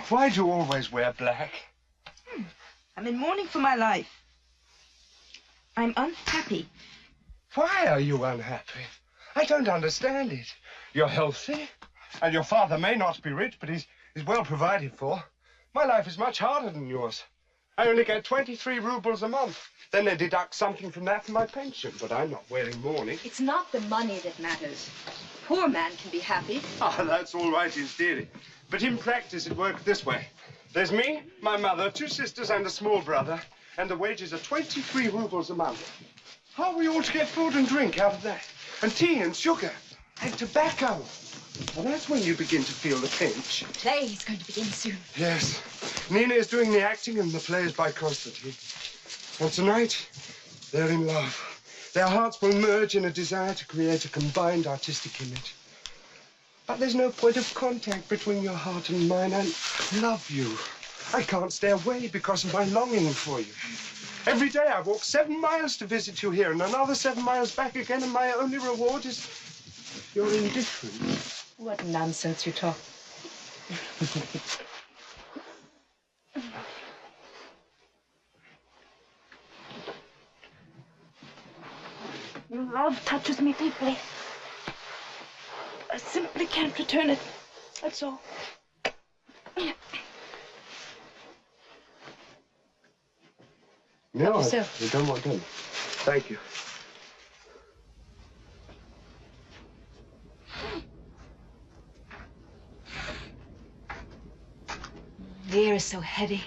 Why do you always wear black? I'm in mourning for my life. I'm unhappy. Why are you unhappy? I don't understand it. You're healthy, and your father may not be rich, but he's well provided for. My life is much harder than yours. I only get 23 rubles a month. Then they deduct something from that for my pension, but I'm not wearing mourning. It's not the money that matters. A poor man can be happy. Ah, that's all right in theory. But in practice, it works this way. There's me, my mother, 2 sisters, and a small brother, and the wages are 23 rubles a month. How are we all to get food and drink out of that? And tea and sugar and tobacco. Well, that's when you begin to feel the pinch. The play is going to begin soon. Yes. Nina is doing the acting and the play is by Konstantin. And tonight, they're in love. Their hearts will merge in a desire to create a combined artistic image. But there's no point of contact between your heart and mine. I love you. I can't stay away because of my longing for you. Every day I walk 7 miles to visit you here and another 7 miles back again, and my only reward is your indifference. What nonsense you talk. Your love touches me deeply. I simply can't return it. That's all. No, you don't want them. Thank you. The air is so heavy.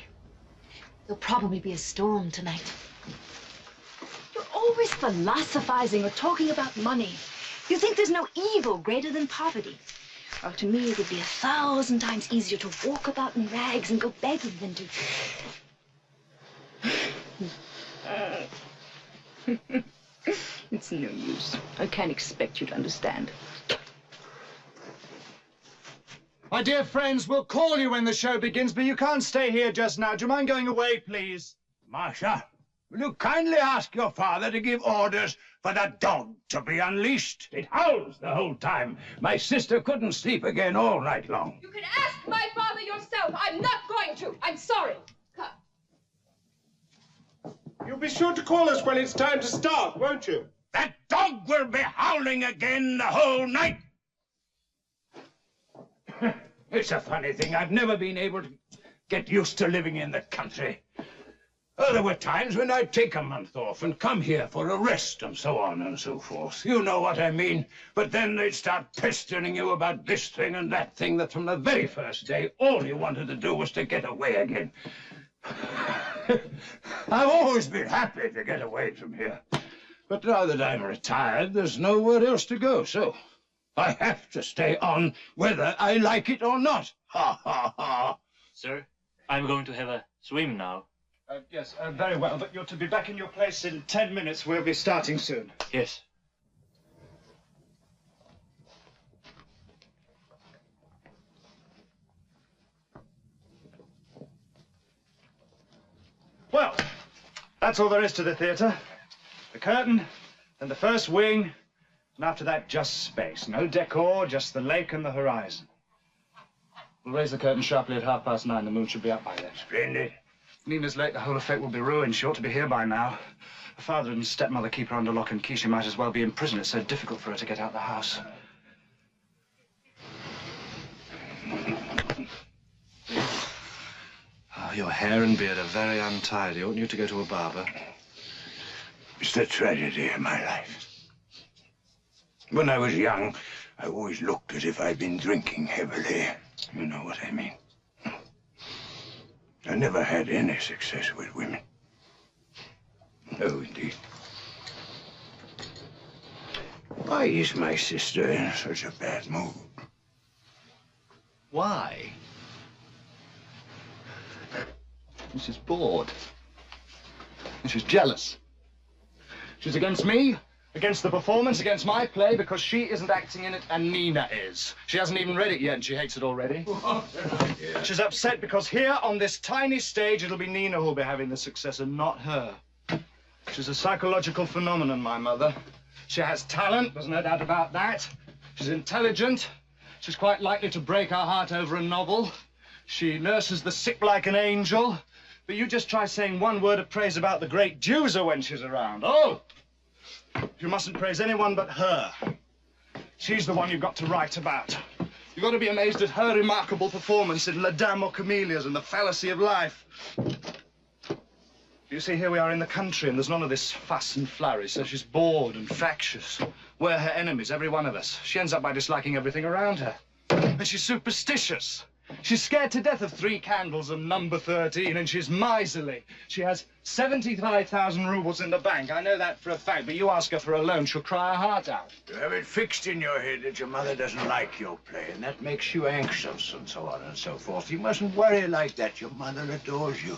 There'll probably be a storm tonight. You're always philosophizing or talking about money. You think there's no evil greater than poverty. Well, to me, it would be 1,000 times easier to walk about in rags and go begging than to... It's no use. I can't expect you to understand. My dear friends, we'll call you when the show begins, but you can't stay here just now. Do you mind going away, please? Masha, will you kindly ask your father to give orders for the dog to be unleashed? It howls the whole time. My sister couldn't sleep again all night long. You can ask my father yourself. I'm not going to. I'm sorry. Come. You'll be sure to call us when it's time to start, won't you? That dog will be howling again the whole night. It's a funny thing. I've never been able to get used to living in the country. Oh, there were times when I'd take a month off and come here for a rest and so on and so forth. You know what I mean. But then they'd start pestering you about this thing and that thing that from the very first day, all you wanted to do was to get away again. I've always been happy to get away from here. But now that I'm retired, there's nowhere else to go, so I have to stay on whether I like it or not. Ha, ha, ha. Sir, I'm going to have a swim now. Yes, very well, but you're to be back in your place in 10 minutes. We'll be starting soon. Yes. Well, that's all there is to the theatre. The curtain, then the first wing, and after that, just space. No decor, just the lake and the horizon. We'll raise the curtain sharply at 9:30. The moon should be up by then. Splendid. Nina's late. The whole effect will be ruined. She ought to be here by now. Her father and stepmother keep her under lock and key. She might as well be in prison. It's so difficult for her to get out of the house. Oh, your hair and beard are very untidy. Oughtn't you to go to a barber? It's the tragedy of my life. When I was young, I always looked as if I'd been drinking heavily. You know what I mean. I never had any success with women. No, indeed. Why is my sister in such a bad mood? Why? She's bored. And she's jealous. She's against me, against the performance, against my play, because she isn't acting in it and Nina is. She hasn't even read it yet and she hates it already. She's upset because here on this tiny stage, it'll be Nina who'll be having the success and not her. She's a psychological phenomenon, my mother. She has talent, there's no doubt about that. She's intelligent. She's quite likely to break our heart over a novel. She nurses the sick like an angel. But you just try saying one word of praise about the great Deuser when she's around. Oh! You mustn't praise anyone but her. She's the one you've got to write about. You've got to be amazed at her remarkable performance in La Dame aux Camélias and The Fallacy of Life. You see, here we are in the country, and there's none of this fuss and flurry, so she's bored and fractious. We're her enemies, every one of us. She ends up by disliking everything around her. And she's superstitious. She's scared to death of 3 candles and number 13, and she's miserly. She has 75,000 rubles in the bank. I know that for a fact, but you ask her for a loan, she'll cry her heart out. You have it fixed in your head that your mother doesn't like your play, and that makes you anxious, and so on and so forth. You mustn't worry like that. Your mother adores you.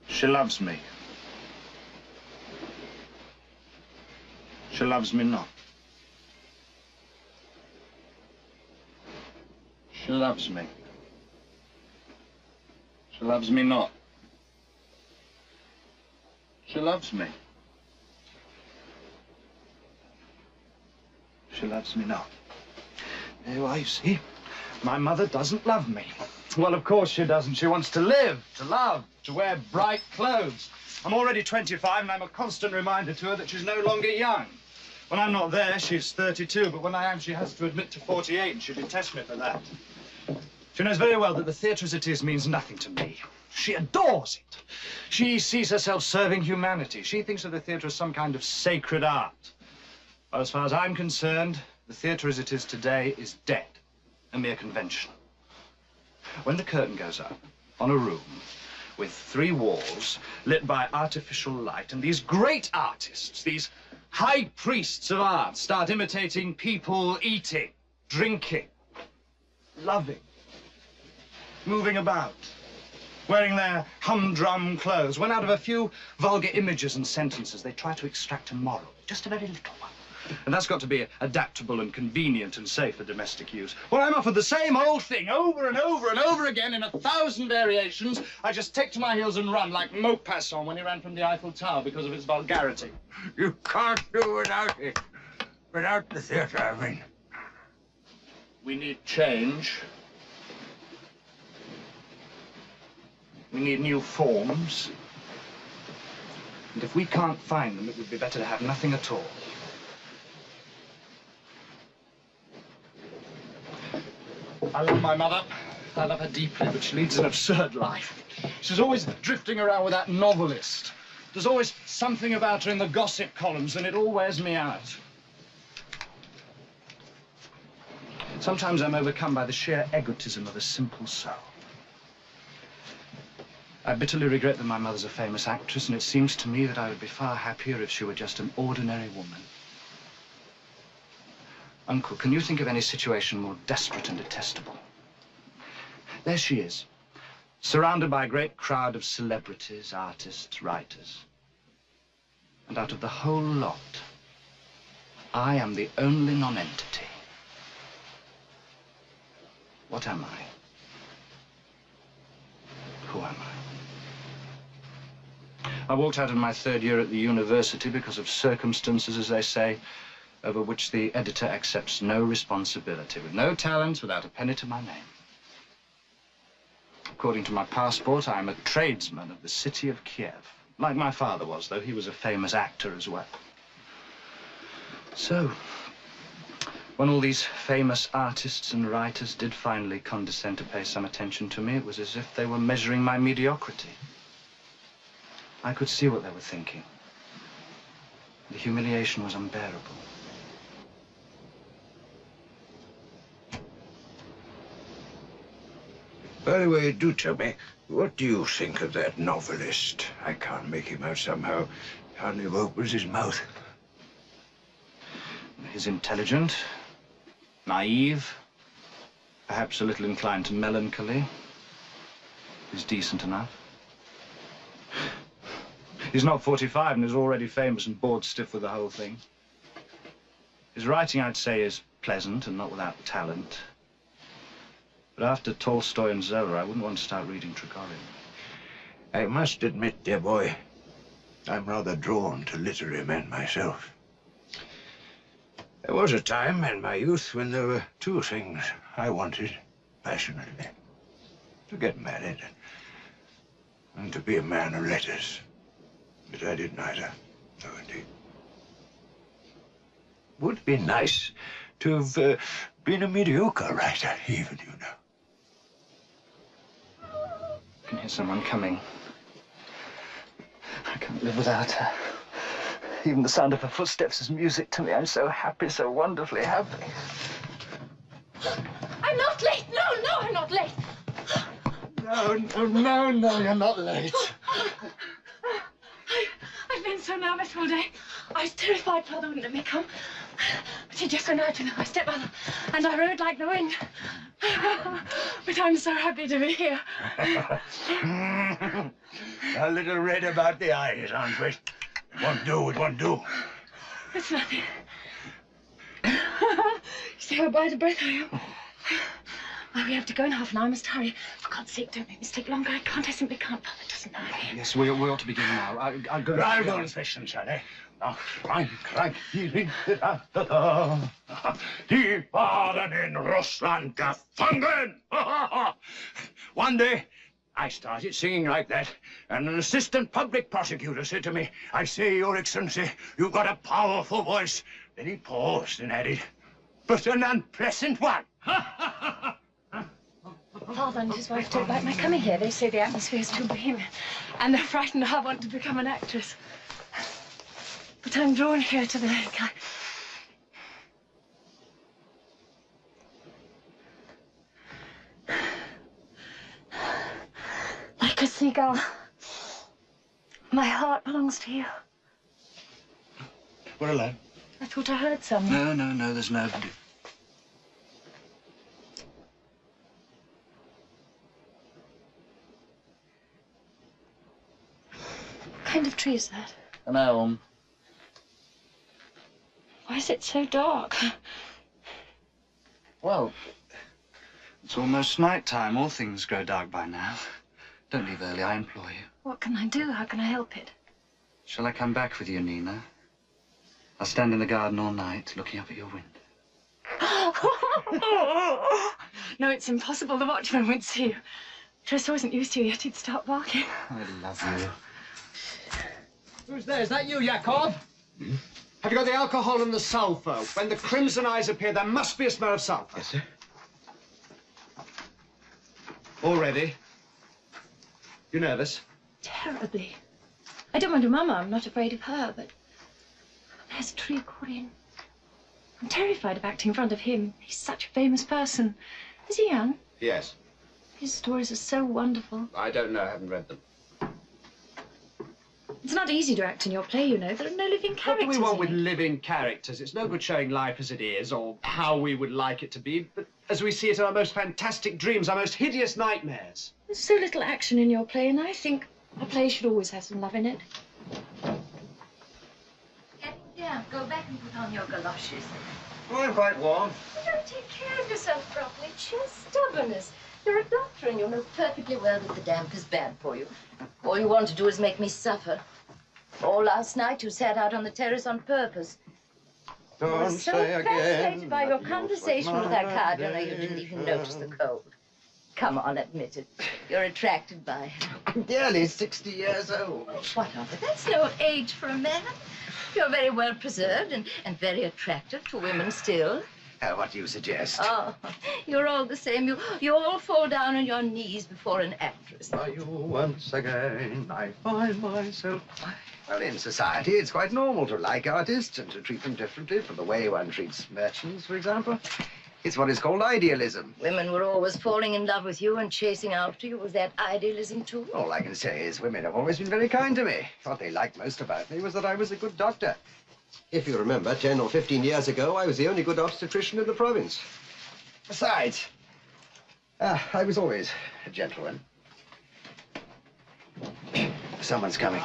She loves me. She loves me not. She loves me. She loves me not. She loves me. She loves me not. There you are, you see. My mother doesn't love me. Well, of course she doesn't. She wants to live, to love, to wear bright clothes. I'm already 25, and I'm a constant reminder to her that she's no longer young. When I'm not there, she's 32, but when I am, she has to admit to 48, and she detests me for that. She knows very well that the theatre as it is means nothing to me. She adores it. She sees herself serving humanity. She thinks of the theatre as some kind of sacred art. Well, as far as I'm concerned, the theatre as it is today is dead, a mere convention. When the curtain goes up on a room with 3 walls lit by artificial light, and these great artists, these high priests of art, start imitating people eating, drinking, loving, moving about, wearing their humdrum clothes, when out of a few vulgar images and sentences they try to extract a moral, just a very little one. And that's got to be adaptable and convenient and safe for domestic use. Well, I'm offered the same old thing over and over and over again in 1,000 variations. I just take to my heels and run like Maupassant when he ran from the Eiffel Tower because of its vulgarity. You can't do without it. Without the theatre, I mean. We need change. We need new forms. And if we can't find them, it would be better to have nothing at all. I love my mother. I love her deeply, but she leads an absurd life. She's always drifting around with that novelist. There's always something about her in the gossip columns, and it all wears me out. Sometimes I'm overcome by the sheer egotism of a simple soul. I bitterly regret that my mother's a famous actress, and it seems to me that I would be far happier if she were just an ordinary woman. Uncle, can you think of any situation more desperate and detestable? There she is, surrounded by a great crowd of celebrities, artists, writers. And out of the whole lot, I am the only non-entity. What am I? Who am I? I walked out of my 3rd year at the university because of circumstances, as they say, over which the editor accepts no responsibility, with no talents, without a penny to my name. According to my passport, I am a tradesman of the city of Kiev, like my father was, though he was a famous actor as well. So, when all these famous artists and writers did finally condescend to pay some attention to me, it was as if they were measuring my mediocrity. I could see what they were thinking. The humiliation was unbearable. By the way, do tell me, what do you think of that novelist? I can't make him out somehow. Hardly opens his mouth. He's intelligent, naive, perhaps a little inclined to melancholy. He's decent enough. He's not 45 and is already famous and bored stiff with the whole thing. His writing, I'd say, is pleasant and not without talent. But after Tolstoy and Zola, I wouldn't want to start reading Trigorin. I must admit, dear boy, I'm rather drawn to literary men myself. There was a time in my youth when there were two things I wanted passionately. To get married and to be a man of letters. But I did neither. No, indeed. Would be nice to have been a mediocre writer, even, you know. I can hear someone coming. I can't live without her. Even the sound of her footsteps is music to me. I'm so happy, so wonderfully happy. I'm not late. No, I'm not late. No, you're not late. I've been so nervous all day. I was terrified Father wouldn't let me come. But he just went out with my stepmother, and I rode like the wind. But I'm so happy to be here. A little red about the eyes, aren't we? It won't do. It's nothing. You see how bad a breath I am? Well, we have to go in half an hour. I must hurry. For God's sake, don't make me stay longer. I simply can't. Father doesn't know me. Yes, we ought to begin now. I'll go. I'll go and fetch them, shall I? Now, krank, die waren in Russland gefangen. One day, I started singing like that, and an assistant public prosecutor said to me, "I say, Your Excellency, you've got a powerful voice." Then he paused and added, "But an unpleasant one." Father and his wife don't like my coming here. They say the atmosphere is too bohemian, and they're frightened I want to become an actress. But I'm drawn here to the lake. Like a seagull, my heart belongs to you. We're alone. I thought I heard someone. No, there's nobody. What kind of tree is that? An elm. Why is it so dark? Well, it's almost night time. All things grow dark by now. Don't leave early, I implore you. What can I do? How can I help it? Shall I come back with you, Nina? I'll stand in the garden all night, looking up at your window. No, it's impossible. The watchman won't see you. Tris wasn't used to you yet. He'd start barking. I love you. Who's there? Is that you, Yakov? Have you got the alcohol and the sulphur? When the crimson eyes appear, there must be a smell of sulphur. Yes, sir. All ready? You nervous? Terribly. I don't mind your Mama. I'm not afraid of her, but there's Trigorin. I'm terrified of acting in front of him. He's such a famous person. Is he young? Yes. His stories are so wonderful. I don't know. I haven't read them. It's not easy to act in your play, you know. There are no living What characters. do we want in with it. living characters? It's no good showing life as it is or how we would like it to be, but as we see it in our most fantastic dreams, our most hideous nightmares. There's so little action in your play, and I think a play should always have some love in it. Yeah, go back and put on your galoshes. Oh, I'm quite warm. You don't take care of yourself properly. Sheer stubbornness. You're a doctor and you know perfectly well that the damp is bad for you. All you want to do is make me suffer. All last night you sat out on the terrace on purpose. I was so fascinated by your conversation with that cardinal you didn't even notice the cold. Come on, admit it. You're attracted by him. I'm nearly 60 years old. What of it? That's no age for a man. You're very well preserved and very attractive to women still. What do you suggest? Oh, you're all the same. You all fall down on your knees before an actress. Are you once again? I find myself. Well, in society, it's quite normal to like artists and to treat them differently from the way one treats merchants, for example. It's what is called idealism. Women were always falling in love with you and chasing after you. Was that idealism, too? All I can say is women have always been very kind to me. What they liked most about me was that I was a good doctor. If you remember, 10 or 15 years ago, I was the only good obstetrician in the province. Besides, I was always a gentleman. Someone's coming.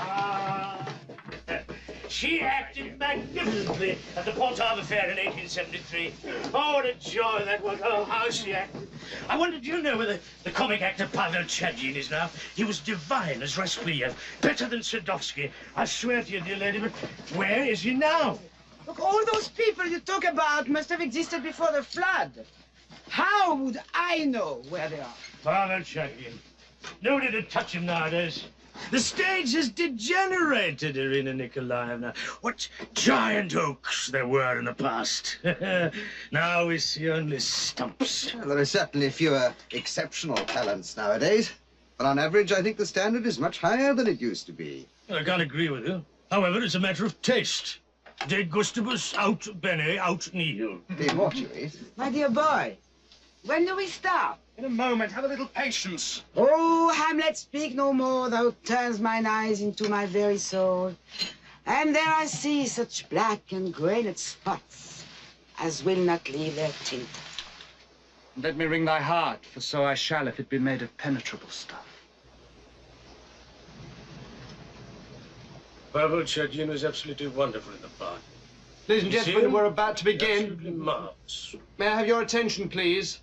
She acted magnificently at the Port Harbour Fair in 1873. Oh, what a joy that was. Oh, how she acted. I wonder, do you know where the comic actor Pavel Chagin is now? He was divine as Rasputin, better than Sadovsky. I swear to you, dear lady, but where is he now? Look, all those people you talk about must have existed before the flood. How would I know where they are? Pavel Chagin. Nobody to touch him nowadays. The stage has degenerated, Irina Nikolaevna. What giant oaks there were in the past. Now we see only stumps. Well, there are certainly fewer exceptional talents nowadays. But on average, I think the standard is much higher than it used to be. I can't agree with you. However, it's a matter of taste. De gustibus aut bene aut nihil. De mortuis. My dear boy, when do we start? In a moment, have a little patience. Oh, Hamlet, speak no more. Thou turns mine eyes into my very soul. And there I see such black and granite spots as will not leave their tint. Let me wring thy heart, for so I shall if it be made of penetrable stuff. Pavel Chagin was absolutely wonderful in the part. Ladies and gentlemen, we're about to begin. Absolutely marvelous. May I have your attention, please?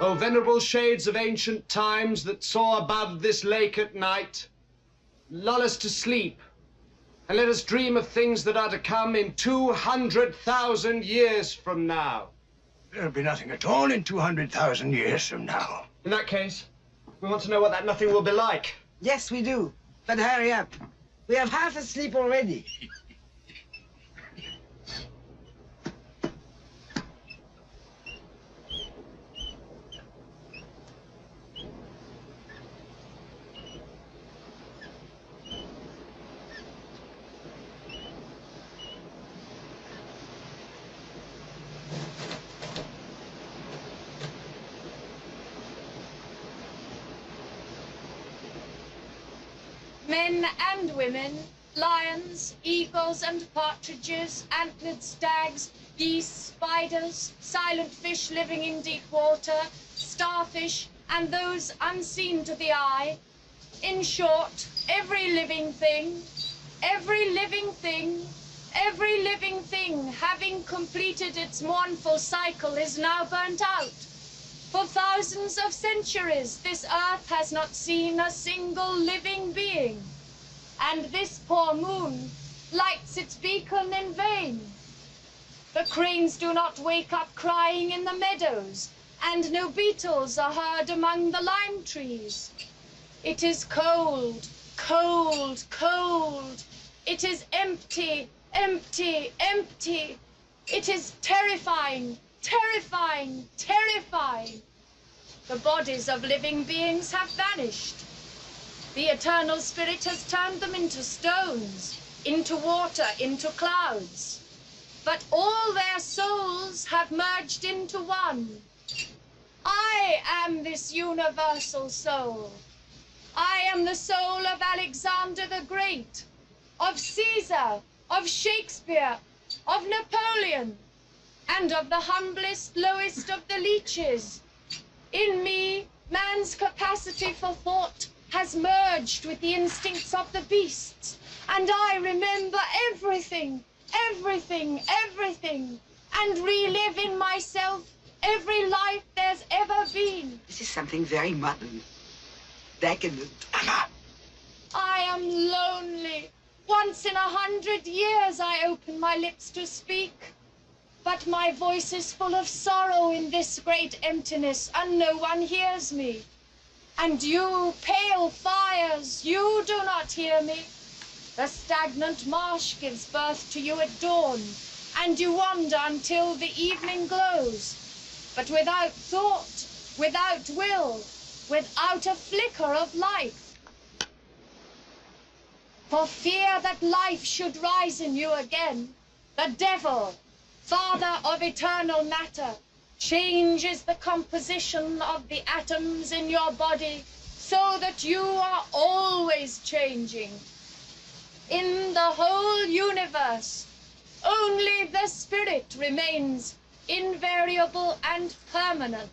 O venerable shades of ancient times that soar above this lake at night, lull us to sleep, and let us dream of things that are to come in 200,000 years from now. There'll be nothing at all in 200,000 years from now. In that case, we want to know what that nothing will be like. Yes, we do. But hurry up. We have half asleep already. Men and women, lions, eagles and partridges, antlered stags, geese, spiders, silent fish living in deep water, starfish, and those unseen to the eye. In short, every living thing, every living thing, every living thing having completed its mournful cycle is now burnt out. For thousands of centuries, this earth has not seen a single living being. And this poor moon lights its beacon in vain. The cranes do not wake up crying in the meadows, and no beetles are heard among the lime trees. It is cold, cold, cold. It is empty, empty, empty. It is terrifying, terrifying, terrifying. The bodies of living beings have vanished. The eternal spirit has turned them into stones, into water, into clouds. But all their souls have merged into one. I am this universal soul. I am the soul of Alexander the Great, of Caesar, of Shakespeare, of Napoleon, and of the humblest, lowest of the leeches. In me, man's capacity for thought has merged with the instincts of the beasts, and I remember everything, everything, everything, and relive in myself every life there's ever been. This is something very modern, decadent. I am lonely. Once in 100 years I open my lips to speak. But my voice is full of sorrow in this great emptiness, and no one hears me. And you, pale fires, you do not hear me. The stagnant marsh gives birth to you at dawn, and you wander until the evening glows. But without thought, without will, without a flicker of life. For fear that life should rise in you again, the devil, father of eternal matter, changes the composition of the atoms in your body so that you are always changing. In the whole universe, only the spirit remains invariable and permanent.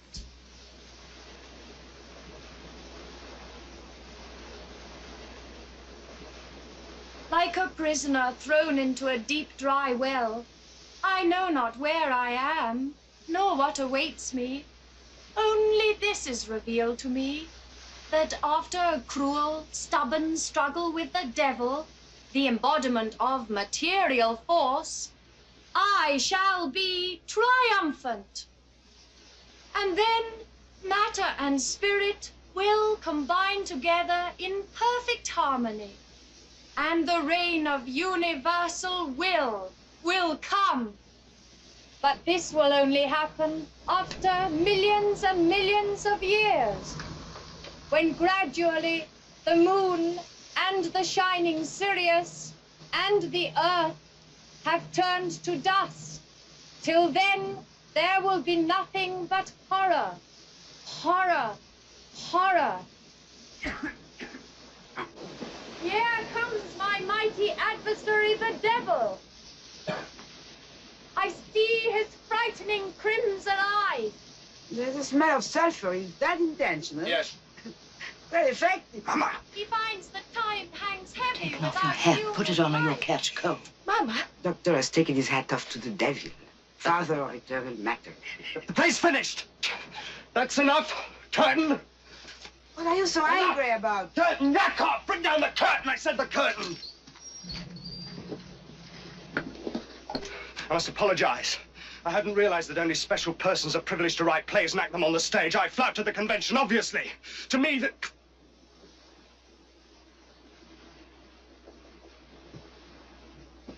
like a prisoner thrown into a deep, dry well. I know not where I am, nor what awaits me. Only this is revealed to me, that after a cruel, stubborn struggle with the devil, the embodiment of material force, I shall be triumphant. And then matter and spirit will combine together in perfect harmony. And the reign of universal will come. But this will only happen after millions and millions of years, when gradually the moon and the shining Sirius and the earth have turned to dust. Till then, there will be nothing but horror, horror, horror. Here comes my mighty adversary, the devil. I see his frightening crimson eyes. There's a smell of sulfur. Is that intentional? Yes. Very effective. Mama. He finds the time hangs heavy Take off without your hat. human Put it on or you'll life. catch cold. Mama. Doctor has taken his hat off to the devil. Father of eternal matter. The play's finished. That's enough. Curtain. What are you so angry about? Curtain, knock off. Bring down the curtain. I said the curtain. I must apologize. I hadn't realized that only special persons are privileged to write plays and act them on the stage. I flouted the convention, obviously. To me, that...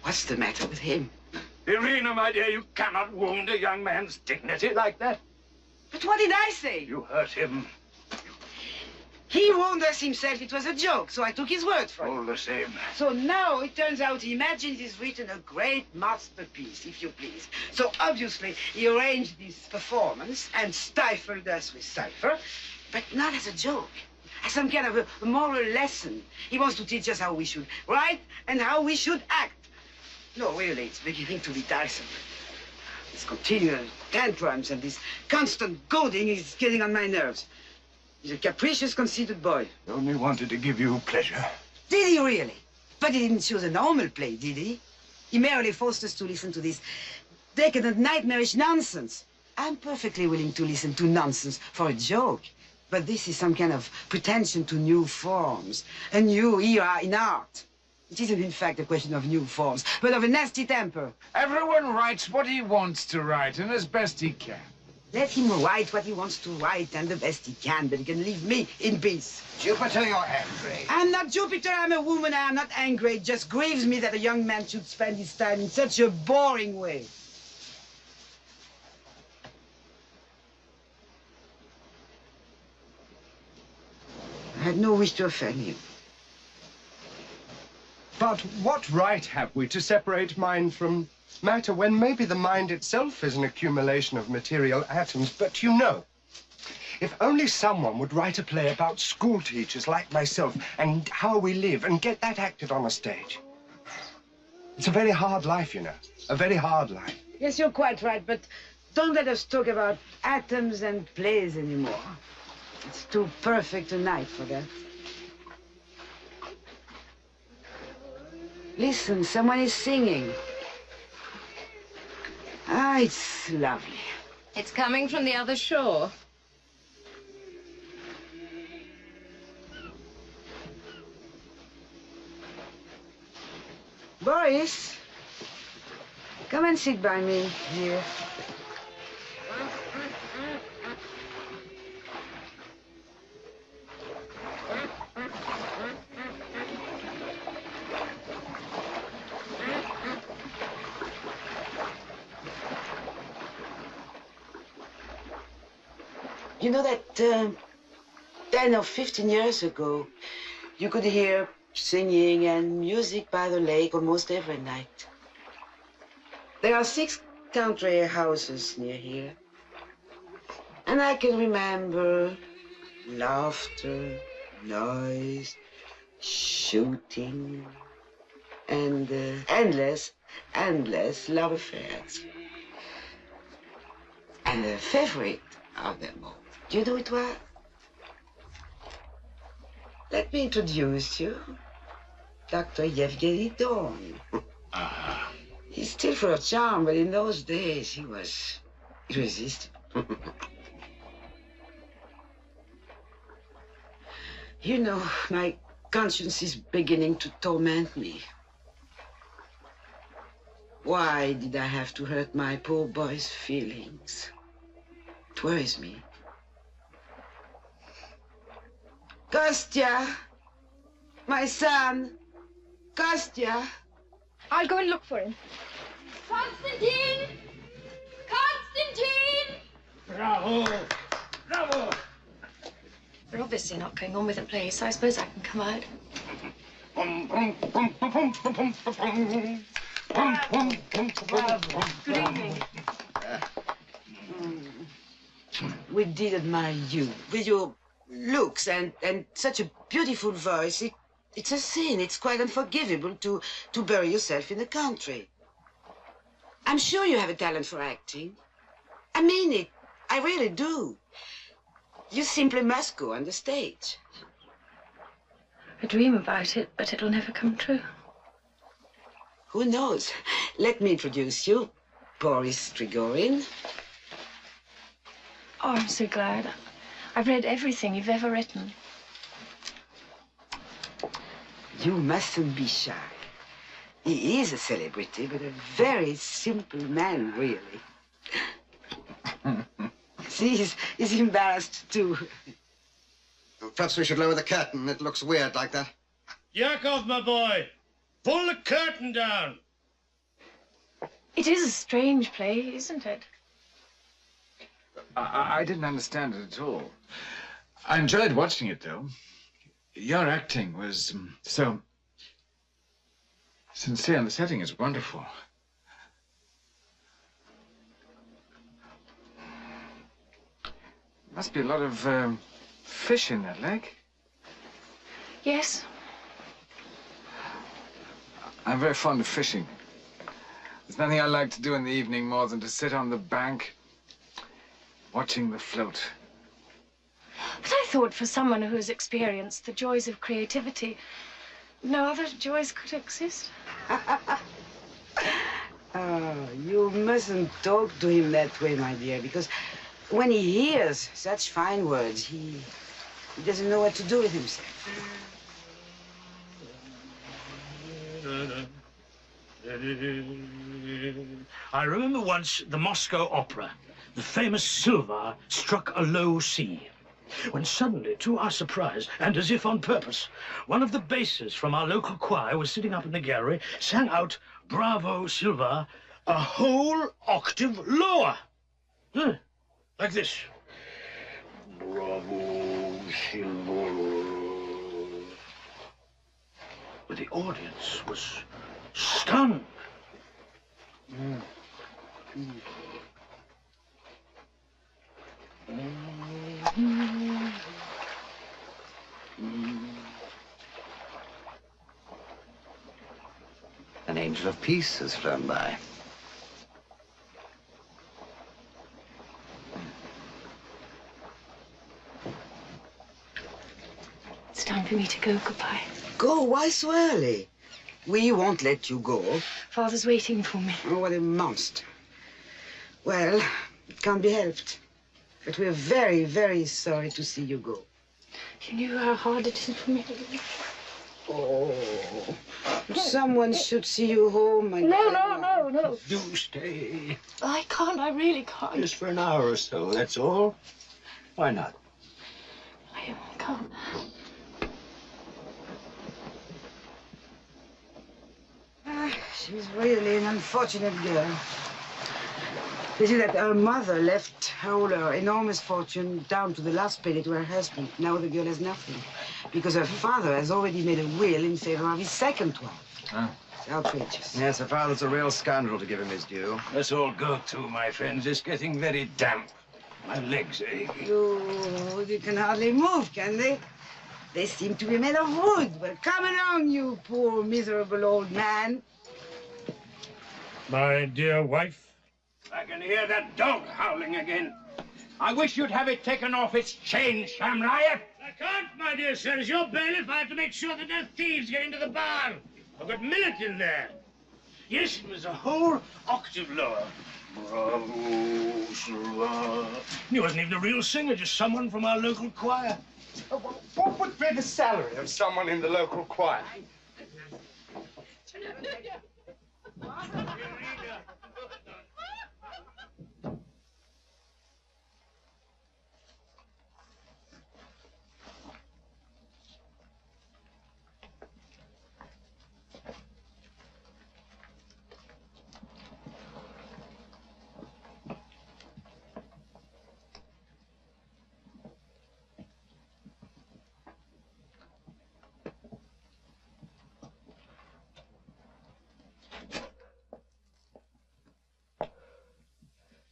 What's the matter with him? Irina, my dear, you cannot wound a young man's dignity like that. But what did I say? You hurt him. He warned us himself it was a joke, so I took his word for it. All the same. So now it turns out he imagines he's written a great masterpiece, if you please. So obviously he arranged this performance and stifled us with cipher, but not as a joke, as some kind of a moral lesson. He wants to teach us how we should write and how we should act. No, really, it's beginning to be tiresome. This continual tantrums and this constant goading is getting on my nerves. He's a capricious, conceited boy. He only wanted to give you pleasure. Did he really? But he didn't choose a normal play, did he? He merely forced us to listen to this decadent, nightmarish nonsense. I'm perfectly willing to listen to nonsense for a joke. But this is some kind of pretension to new forms, a new era in art. It isn't, in fact, a question of new forms, but of a nasty temper. Everyone writes what he wants to write, and as best he can. Let him write what he wants to write, and the best he can, but he can leave me in peace. Jupiter, you're angry. I'm not Jupiter, I'm a woman, I'm not angry. It just grieves me that a young man should spend his time in such a boring way. I had no wish to offend you. But what right have we to separate mind from matter when maybe the mind itself is an accumulation of material atoms? But you know, if only someone would write a play about school teachers like myself and how we live and get that acted on a stage. It's a very hard life, you know, a very hard life. Yes, you're quite right, but don't let us talk about atoms and plays anymore. It's too perfect a night for that. Listen, someone is singing. Ah, it's lovely. It's coming from the other shore. Boris, come and sit by me here. You know that 10 or 15 years ago, you could hear singing and music by the lake almost every night. There are 6 country houses near here. And I can remember laughter, noise, shooting, and endless love affairs. And the favorite of them all. Do you know it well? Let me introduce you. Dr. Yevgeny. He's still full of charm, but in those days he was irresistible. You know, my conscience is beginning to torment me. Why did I have to hurt my poor boy's feelings? It worries me. Kostya! My son! Kostya! I'll go and look for him. Konstantin! Konstantin! Bravo! Bravo! We're obviously not going on with the play, so I suppose I can come out. Good evening. We did admire you, with your looks and such a beautiful voice. It's a sin. It's quite unforgivable to bury yourself in the country. I'm sure you have a talent for acting. I mean it. I really do. You simply must go on the stage. I dream about it, but it'll never come true. Who knows? Let me introduce you, Boris Trigorin. Oh, I'm so glad. I've read everything you've ever written. You mustn't be shy. He is a celebrity, but a very simple man, really. See, he's embarrassed, too. Perhaps we should lower the curtain. It looks weird like that. Yakov, my boy, pull the curtain down. It is a strange play, isn't it? I didn't understand it at all. I enjoyed watching it, though. Your acting was so sincere, and the setting is wonderful. Must be a lot of fish in that lake. Yes. I'm very fond of fishing. There's nothing I like to do in the evening more than to sit on the bank, watching the float. But I thought for someone who has experienced the joys of creativity, no other joys could exist. Oh, you mustn't talk to him that way, my dear, because when he hears such fine words, he doesn't know what to do with himself. I remember once the Moscow Opera. The famous Silva struck a low C, when suddenly, to our surprise, and as if on purpose, one of the basses from our local choir was sitting up in the gallery, sang out, "Bravo, Silva," a whole octave lower. Like this. Bravo, Silva. But the audience was stunned. An angel of peace has flown by. It's time for me to go. Goodbye. Go? Why so early? We won't let you go. Father's waiting for me. Oh, what a monster. Well, it can't be helped. But we're very, very sorry to see you go. You knew how hard it is for me to leave. Oh, someone should see you home. No. Do stay. I can't. I really can't. Just for an hour or so, that's all. Why not? I can't. She's really an unfortunate girl. You see that her mother left all her enormous fortune down to the last penny to her husband. Now the girl has nothing, because her father has already made a will in favor of his second wife. Oh. It's outrageous. Yes, her father's a real scoundrel, to give him his due. Let's all go too, my friends. It's getting very damp. My legs ache. They can hardly move, can they? They seem to be made of wood. Well, come along, you poor, miserable old man. My dear wife, I can hear that dog howling again. I wish you'd have it taken off its chain, Shamriot. I can't, my dear sir. As your bailiff, I have to make sure that no thieves get into the bar. I've got Millet in there. Yes, it was a whole octave lower. Bravo, sir. He wasn't even a real singer, just someone from our local choir. What would be the salary of someone in the local choir?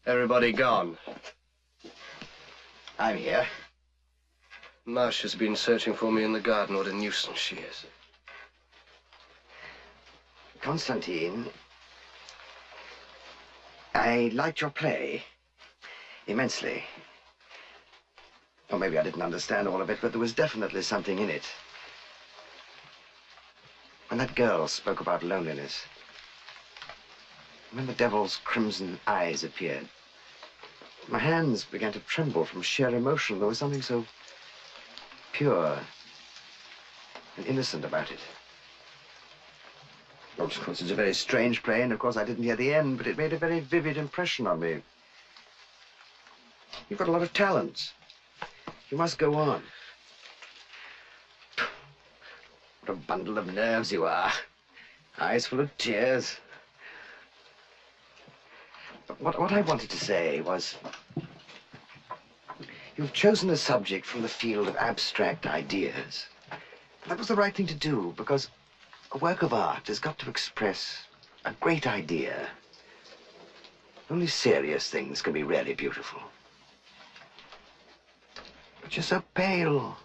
Everybody gone. I'm here. Marcia's been searching for me in the garden. What a nuisance she is. Constantine, I liked your play immensely. Or maybe I didn't understand all of it, but there was definitely something in it. When that girl spoke about loneliness, when the devil's crimson eyes appeared, my hands began to tremble from sheer emotion. There was something so pure and innocent about it. Of course, it's a very strange play, and of course I didn't hear the end, but it made a very vivid impression on me. You've got a lot of talent. You must go on. What a bundle of nerves you are. Eyes full of tears. What I wanted to say was, you've chosen a subject from the field of abstract ideas. That was the right thing to do, because a work of art has got to express a great idea. Only serious things can be really beautiful. But you're so pale.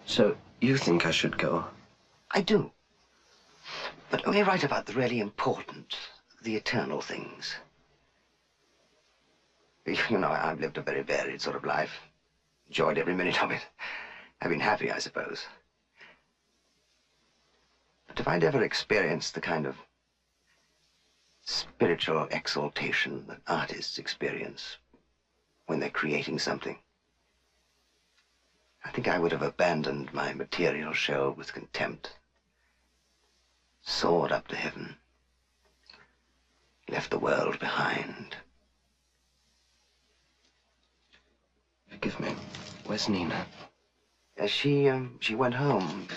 So, you think I should go? I do. But only write about the really important, the eternal things. You know, I've lived a very varied sort of life. Enjoyed every minute of it. I've been happy, I suppose. But if I'd ever experienced the kind of spiritual exaltation that artists experience when they're creating something, I think I would have abandoned my material shell with contempt, soared up to heaven, left the world behind. Forgive me. Where's Nina? She went home.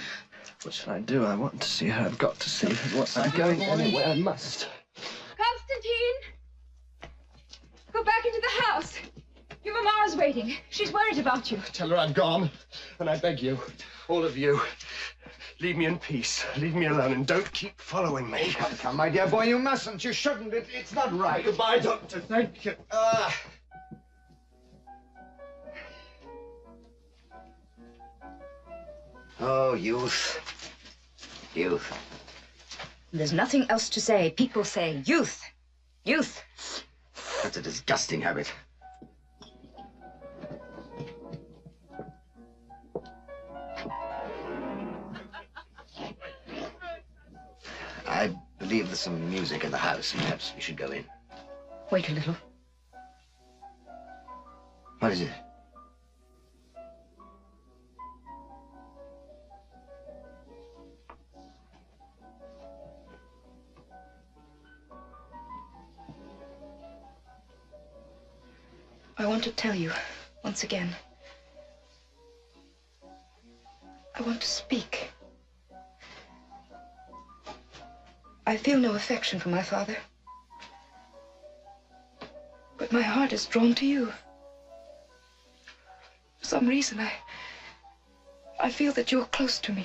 What should I do? I want to see her. I've got to see her. I'm going anywhere. I must. Constantine! Go back into the house. Your mamma's waiting. She's worried about you. Tell her I'm gone. And I beg you, all of you, leave me in peace. Leave me alone and don't keep following me. Come, come, my dear boy, you mustn't. You shouldn't. It's not right. Goodbye, Doctor. Thank you. Oh, youth. Youth. There's nothing else to say. People say youth. Youth. That's a disgusting habit. I believe there's some music in the house. Perhaps we should go in. Wait a little. What is it? I want to tell you, once again. I want to speak. I feel no affection for my father. But my heart is drawn to you. For some reason, I feel that you're close to me.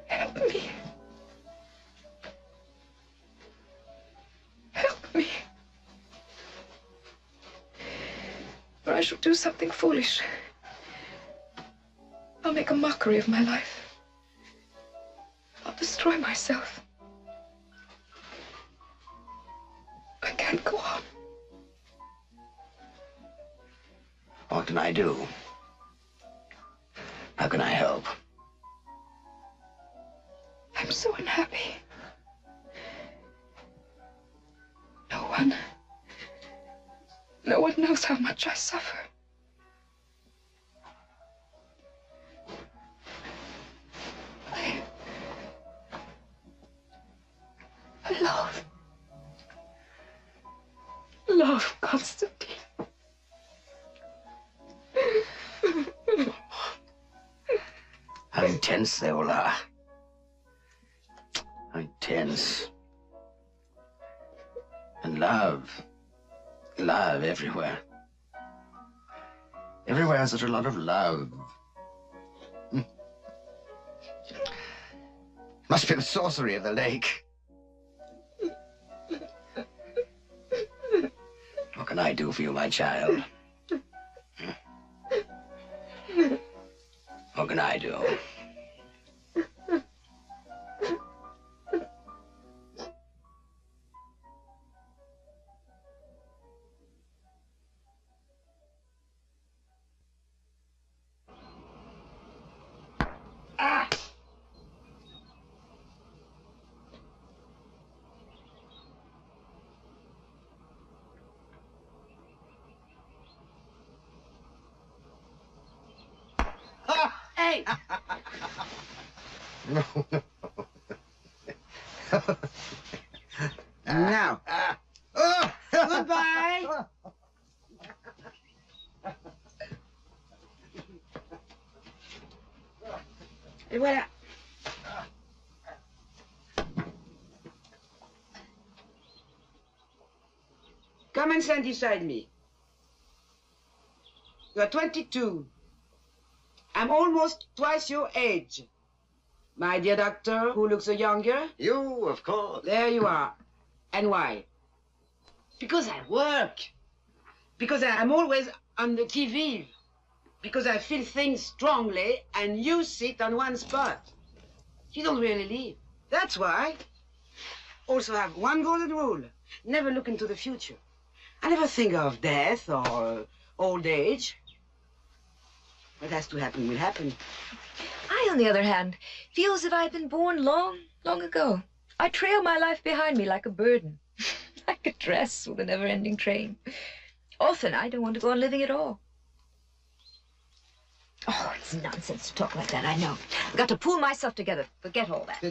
Help me. Help me. Or I shall do something foolish. I'll make a mockery of my life. I'll destroy myself. I can't Fine, go on. What can I do? How can I help? I'm so unhappy. No one knows how much I suffer. I love Constantine. How intense they all are. How intense. And love everywhere. Everywhere has such a lot of love. Must be the sorcery of the lake. What can I do for you, my child? What can I do? Hey! Now. Goodbye. Et voilà. Come and stand beside me. You are 22. I'm almost twice your age. My dear doctor, who looks younger? You, of course. There you are. And why? Because I work. Because I'm always on the qui-vive. Because I feel things strongly and you sit on one spot. You don't really live. That's why. Also have one golden rule. Never look into the future. I never think of death or old age. What has to happen will happen. I, on the other hand, feel as if I'd been born long, long ago. I trail my life behind me like a burden, like a dress with a never-ending train. Often I don't want to go on living at all. Oh, it's nonsense to talk like that, I know. I've got to pull myself together. Forget all that.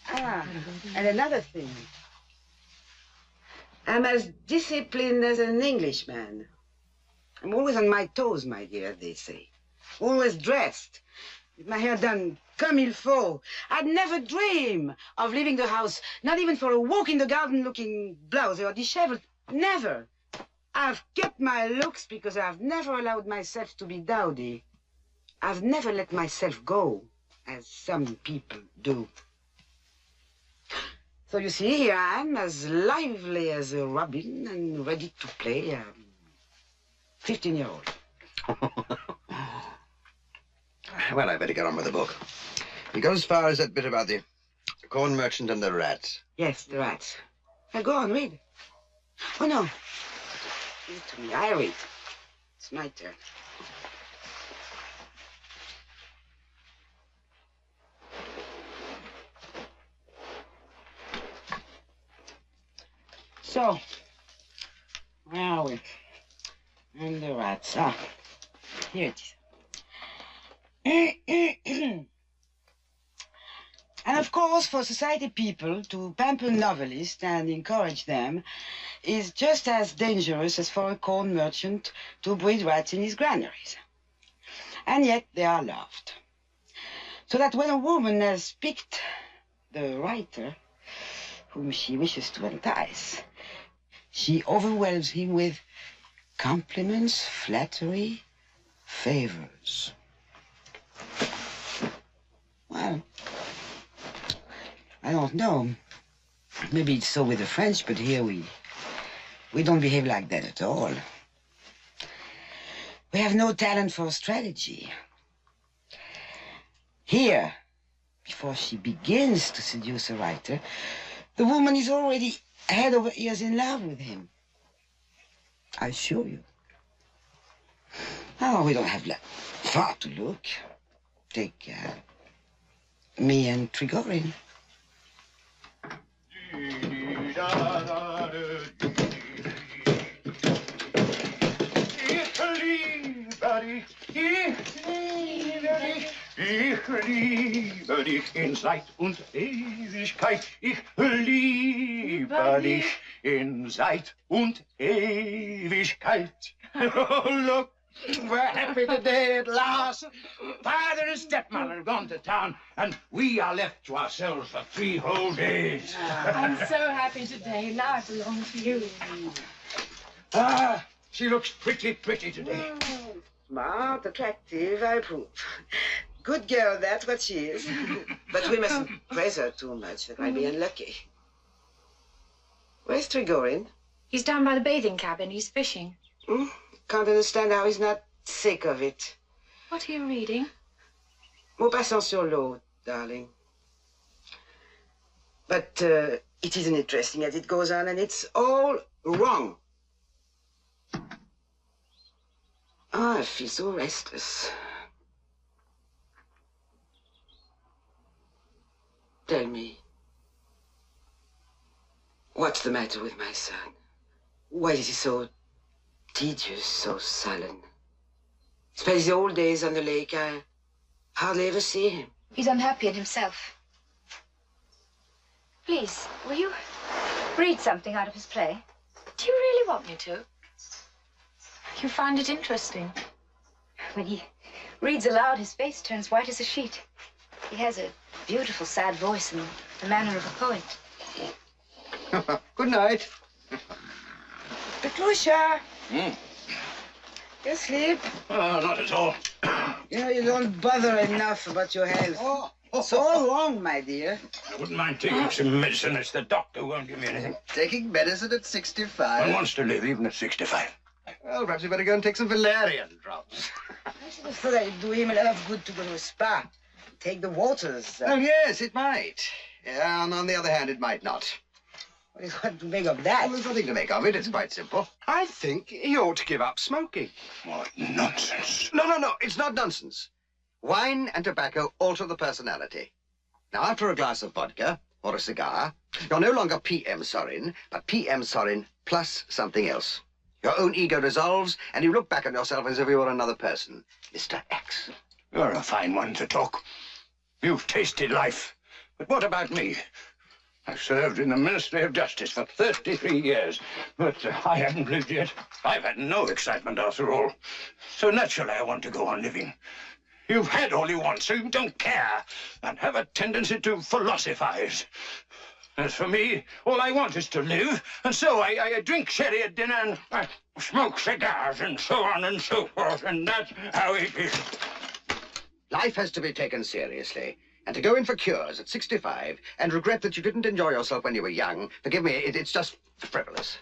Ah, and another thing. I'm as disciplined as an Englishman. I'm always on my toes, my dear, as they say. Always dressed, with my hair done comme il faut. I'd never dream of leaving the house, not even for a walk in the garden looking blousy or disheveled. Never. I've kept my looks because I've never allowed myself to be dowdy. I've never let myself go, as some people do. So you see, here I am, as lively as a robin and ready to play a 15-year-old. Well, I better get on with the book. You go as far as that bit about the corn merchant and the rats. Yes, the rats. Now go on, read. Oh, no. Give it to me. I read. It's my turn. So, where are we? And the rats. Ah, here it is. And of course, for society people to pamper novelists and encourage them is just as dangerous as for a corn merchant to breed rats in his granaries. And yet they are loved. So that when a woman has picked the writer whom she wishes to entice, she overwhelms him with compliments, flattery, favors. Well, I don't know. Maybe it's so with the French, but here we don't behave like that at all. We have no talent for strategy. Here, before she begins to seduce a writer, The woman is already head over ears in love with him. I assure you. Oh, we don't have far to look. Take me and Trigorin. Ich liebe dich in Zeit und Ewigkeit. Ich liebe dich in Zeit und Ewigkeit. Oh, look, we're happy today at last. Father and stepmother have gone to town, and we are left to ourselves for 3 whole days. I'm so happy today. Now I belong to you. Ah, she looks pretty today. Smart, attractive, I approve. Good girl, that's what she is. But we mustn't praise her too much. That might be unlucky. Where's Trigorin? He's down by the bathing cabin. He's fishing. Can't understand how he's not sick of it. What are you reading? Maupassant sur l'eau, darling. But it isn't interesting as it goes on, and it's all wrong. Oh, I feel so restless. Tell me, what's the matter with my son? Why is he so tedious, so sullen? Spends the whole days on the lake. I hardly ever see him. He's unhappy in himself. Please, will you read something out of his play? Do you really want me to? You find it interesting? When he reads aloud, his face turns white as a sheet. He has a beautiful, sad voice and the manner of a poet. Good night. Petrusha! You asleep? Oh, not at all. You know, you don't bother enough about your health. It's all wrong, my dear. I wouldn't mind taking some medicine. It's the doctor who won't give me anything. Taking medicine at 65? One wants to live even at 65. Well, perhaps you better go and take some valerian drops. I should have thought it'd do him a lot of good to go to a spa. Take the waters. Oh, yes, it might. Yeah, and on the other hand, it might not. What is what to make of that? Well, there's nothing to make of it. It's quite simple. I think he ought to give up smoking. What nonsense. No, it's not nonsense. Wine and tobacco alter the personality. Now, after a glass of vodka or a cigar, you're no longer P.M. Sorin, but P.M. Sorin plus something else. Your own ego dissolves, and you look back on yourself as if you were another person. Mr. X. You're a fine one to talk. You've tasted life. But what about me? I served in the Ministry of Justice for 33 years, but I haven't lived yet. I've had no excitement after all. So naturally I want to go on living. You've had all you want, so you don't care, and have a tendency to philosophize. As for me, all I want is to live, and so I drink sherry at dinner and I smoke cigars and so on and so forth, and that's how it is. Life has to be taken seriously. And to go in for cures at 65 and regret that you didn't enjoy yourself when you were young, forgive me, it's just frivolous.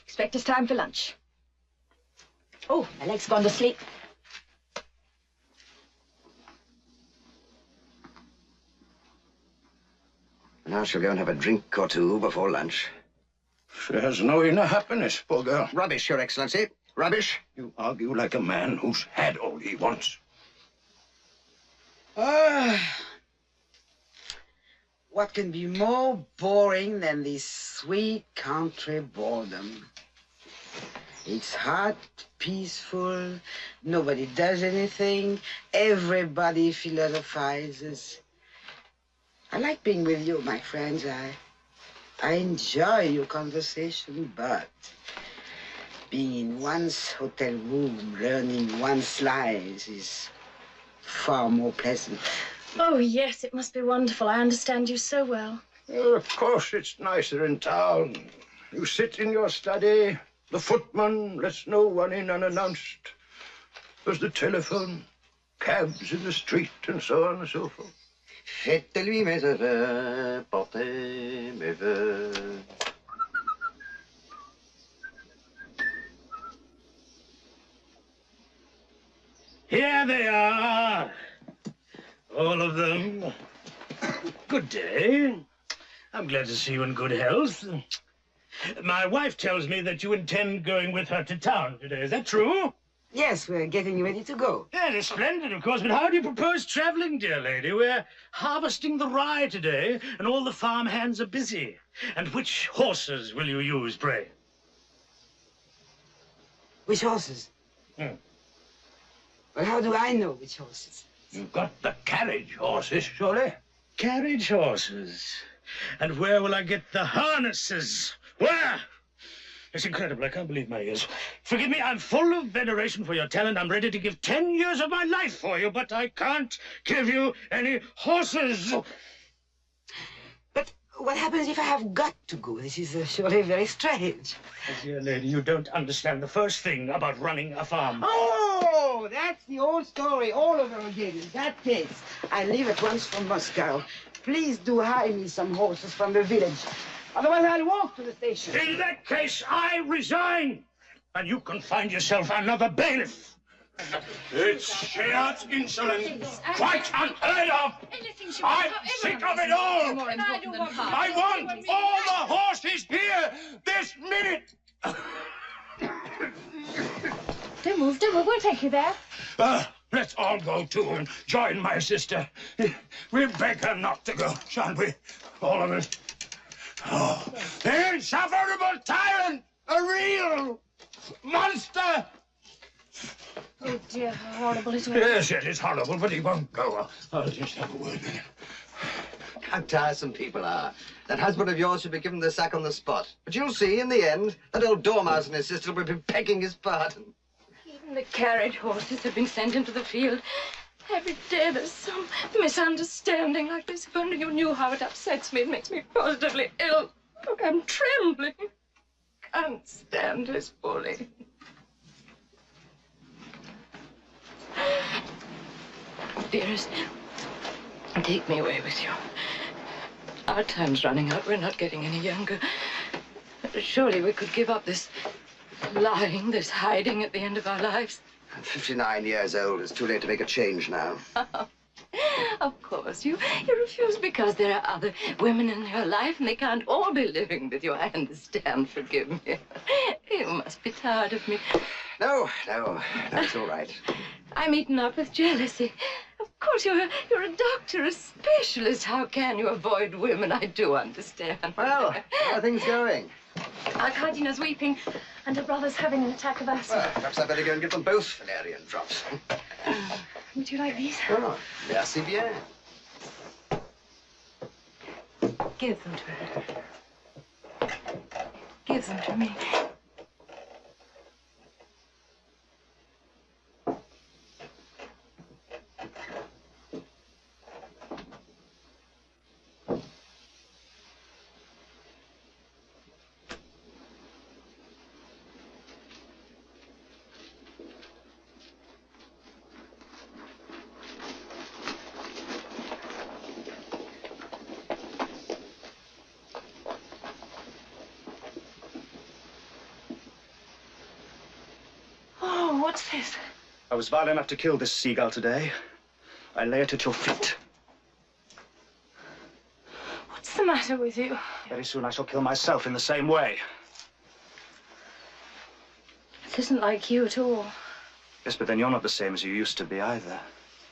Expect it's time for lunch. Oh, my leg's gone to sleep. Now she'll go and have a drink or two before lunch. She has no inner happiness, poor girl. Rubbish, Your Excellency. Rubbish. You argue like a man who's had all he wants. What can be more boring than this sweet country boredom? It's hot, peaceful, nobody does anything, everybody philosophizes. I like being with you, my friends. I enjoy your conversation, but being in one's hotel room, learning one's lies is far more pleasant. Oh, yes, it must be wonderful. I understand you so well. Well, of course, it's nicer in town. You sit in your study, the footman lets no one in unannounced. There's the telephone, cabs in the street, and so on and so forth. Faites-lui mes aveux, portez mes vœux. Here they are, all of them. Good day. I'm glad to see you in good health. My wife tells me that you intend going with her to town today. Is that true? Yes, we're getting ready to go. That is splendid, of course, but how do you propose traveling, dear lady? We're harvesting the rye today, and all the farm hands are busy. And which horses will you use, pray? Which horses? Well, how do I know which horses? You've got the carriage horses, surely? Carriage horses. And where will I get the harnesses? Where? It's incredible. I can't believe my ears. Forgive me, I'm full of veneration for your talent. I'm ready to give 10 years of my life for you, but I can't give you any horses. But what happens if I have got to go? This is surely very strange. Dear lady, you don't understand the first thing about running a farm. Oh, that's the old story all over again. In that case, I leave at once for Moscow. Please do hire me some horses from the village. Otherwise, I'll walk to the station. In that case, I resign. And you can find yourself another bailiff. It's sheer insolence. Quite unheard of. I'm sick of it all. I want all the horses here this minute. Don't move, we'll take you there. Let's all go too and join my sister. We'll beg her not to go, shan't we? All of us. Oh, the insufferable tyrant! A real monster! Oh, dear, how horrible it is. Yes, it is horrible, but he won't go. I'll just have a word with him. How tiresome people are. That husband of yours should be given the sack on the spot. But you'll see, in the end, that old dormouse and his sister will be begging his pardon. Even the carriage horses have been sent into the field. Every day there's some misunderstanding like this. If only you knew how it upsets me. It makes me positively ill. Look, I'm trembling. Can't stand his bullying. Dearest, take me away with you. Our time's running out. We're not getting any younger. Surely we could give up this lying, this hiding at the end of our lives. I'm 59 years old. It's too late to make a change now. Of course, you refuse because there are other women in your life and they can't all be living with you. I understand, forgive me. You must be tired of me. No, it's all right. I'm eaten up with jealousy. Of course, you're a doctor, a specialist. How can you avoid women? I do understand. Well, how are things going? Our Cardina's weeping, and her brother's having an attack of asthma. Well, perhaps I'd better go and give them both valerian drops. Would you like these? Oh, merci bien. Give them to me. Give them to me. What's this? I was vile enough to kill this seagull today. I lay it at your feet. What's the matter with you? Very soon I shall kill myself in the same way. It isn't like you at all. Yes, but then you're not the same as you used to be either.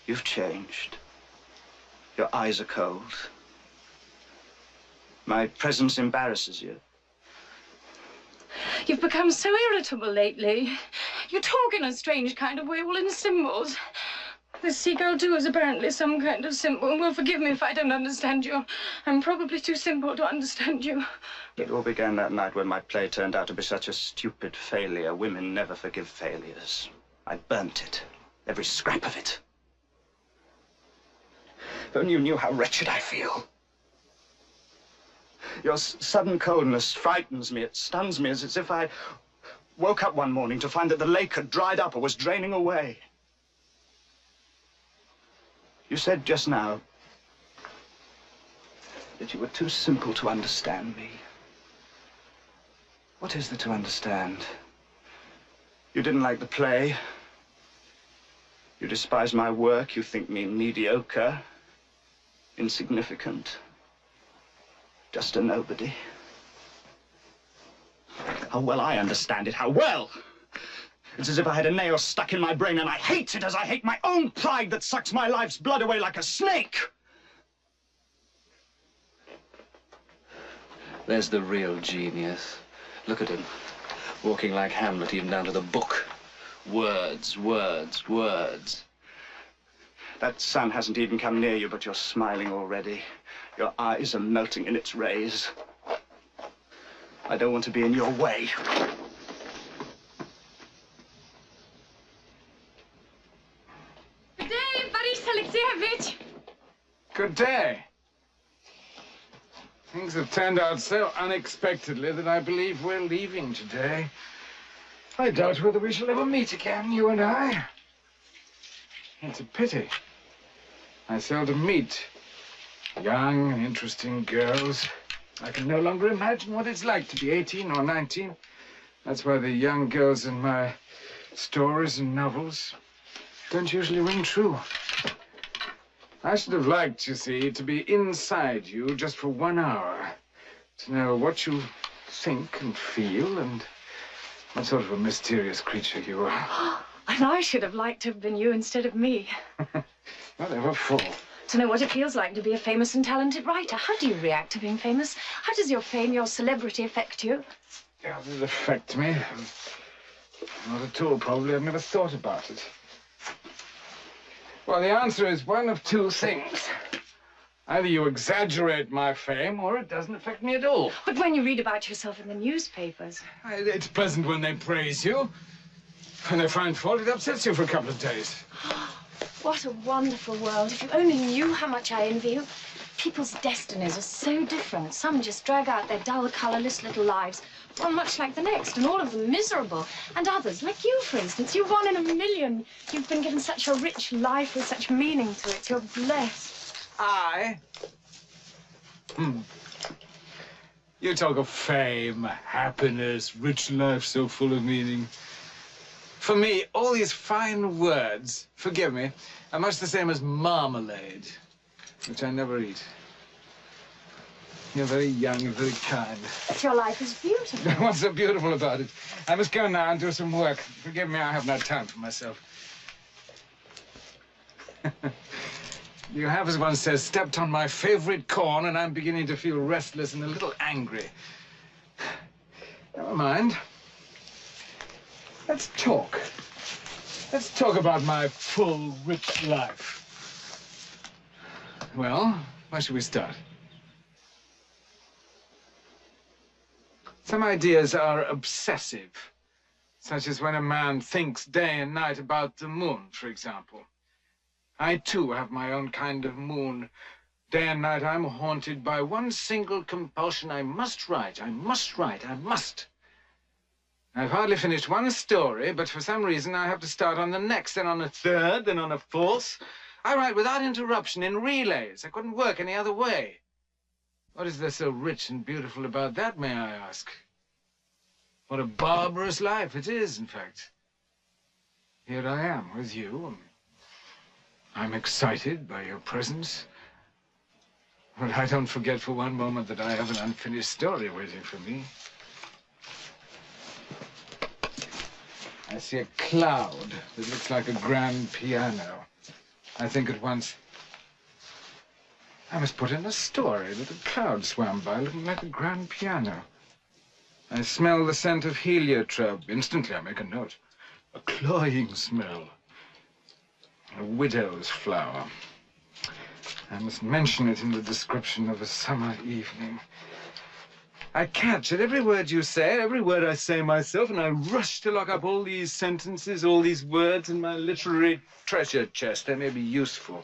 You've changed. Your eyes are cold. My presence embarrasses you. You've become so irritable lately. You talk in a strange kind of way, all in symbols. This seagull, too, is apparently some kind of symbol. Well, forgive me if I don't understand you. I'm probably too simple to understand you. It all began that night when my play turned out to be such a stupid failure. Women never forgive failures. I burnt it. Every scrap of it. If only you knew how wretched I feel. Your sudden coldness frightens me. It stuns me as if I woke up one morning to find that the lake had dried up or was draining away. You said just now that you were too simple to understand me. What is there to understand? You didn't like the play. You despise my work. You think me mediocre, insignificant. Just a nobody. How well I understand it, how well! It's as if I had a nail stuck in my brain, and I hate it as I hate my own pride that sucks my life's blood away like a snake! There's the real genius. Look at him, walking like Hamlet, even down to the book. Words, words, words. That sun hasn't even come near you, but you're smiling already. Your eyes are melting in its rays. I don't want to be in your way. Good day, Boris Alexeyevich. Good day. Things have turned out so unexpectedly that I believe we're leaving today. I doubt whether we shall ever meet again, you and I. It's a pity. I seldom meet young and interesting girls. I can no longer imagine what it's like to be 18 or 19. That's why the young girls in my stories and novels don't usually ring true. I should have liked, you see, to be inside you just for 1 hour, to know what you think and feel and what sort of a mysterious creature you are. And I should have liked to have been you instead of me. Whatever for? To know what it feels like to be a famous and talented writer. How do you react to being famous? How does your fame, your celebrity affect you? How does it affect me? Not at all, probably. I've never thought about it. Well, the answer is one of two things. Either you exaggerate my fame, or it doesn't affect me at all. But when you read about yourself in the newspapers... It's pleasant when they praise you. When they find fault, it upsets you for a couple of days. What a wonderful world. If you only knew how much I envy you. People's destinies are so different. Some just drag out their dull, colourless little lives, one much like the next, and all of them miserable. And others, like you, for instance, you're 1 in a million. You've been given such a rich life with such meaning to it. You're blessed. I? You talk of fame, happiness, rich life so full of meaning. For me, all these fine words, forgive me, are much the same as marmalade, which I never eat. You're very young and very kind. But your life is beautiful. What's so beautiful about it? I must go now and do some work. Forgive me, I have no time for myself. You have, as one says, stepped on my favorite corn, and I'm beginning to feel restless and a little angry. Never mind. Let's talk. Let's talk about my full, rich life. Well, where should we start? Some ideas are obsessive, such as when a man thinks day and night about the moon, for example. I, too, have my own kind of moon. Day and night, I'm haunted by one single compulsion. I must write, I must write, I must. I've hardly finished one story, but for some reason I have to start on the next, then on a third, then on a fourth. I write without interruption, in relays. I couldn't work any other way. What is there so rich and beautiful about that, may I ask? What a barbarous life it is, in fact. Here I am with you. I'm excited by your presence. But I don't forget for one moment that I have an unfinished story waiting for me. I see a cloud that looks like a grand piano. I think at once, I must put in a story that a cloud swam by looking like a grand piano. I smell the scent of heliotrope. Instantly I make a note. A cloying smell. A widow's flower. I must mention it in the description of a summer evening. I catch at every word you say, every word I say myself, and I rush to lock up all these sentences, all these words in my literary treasure chest. They may be useful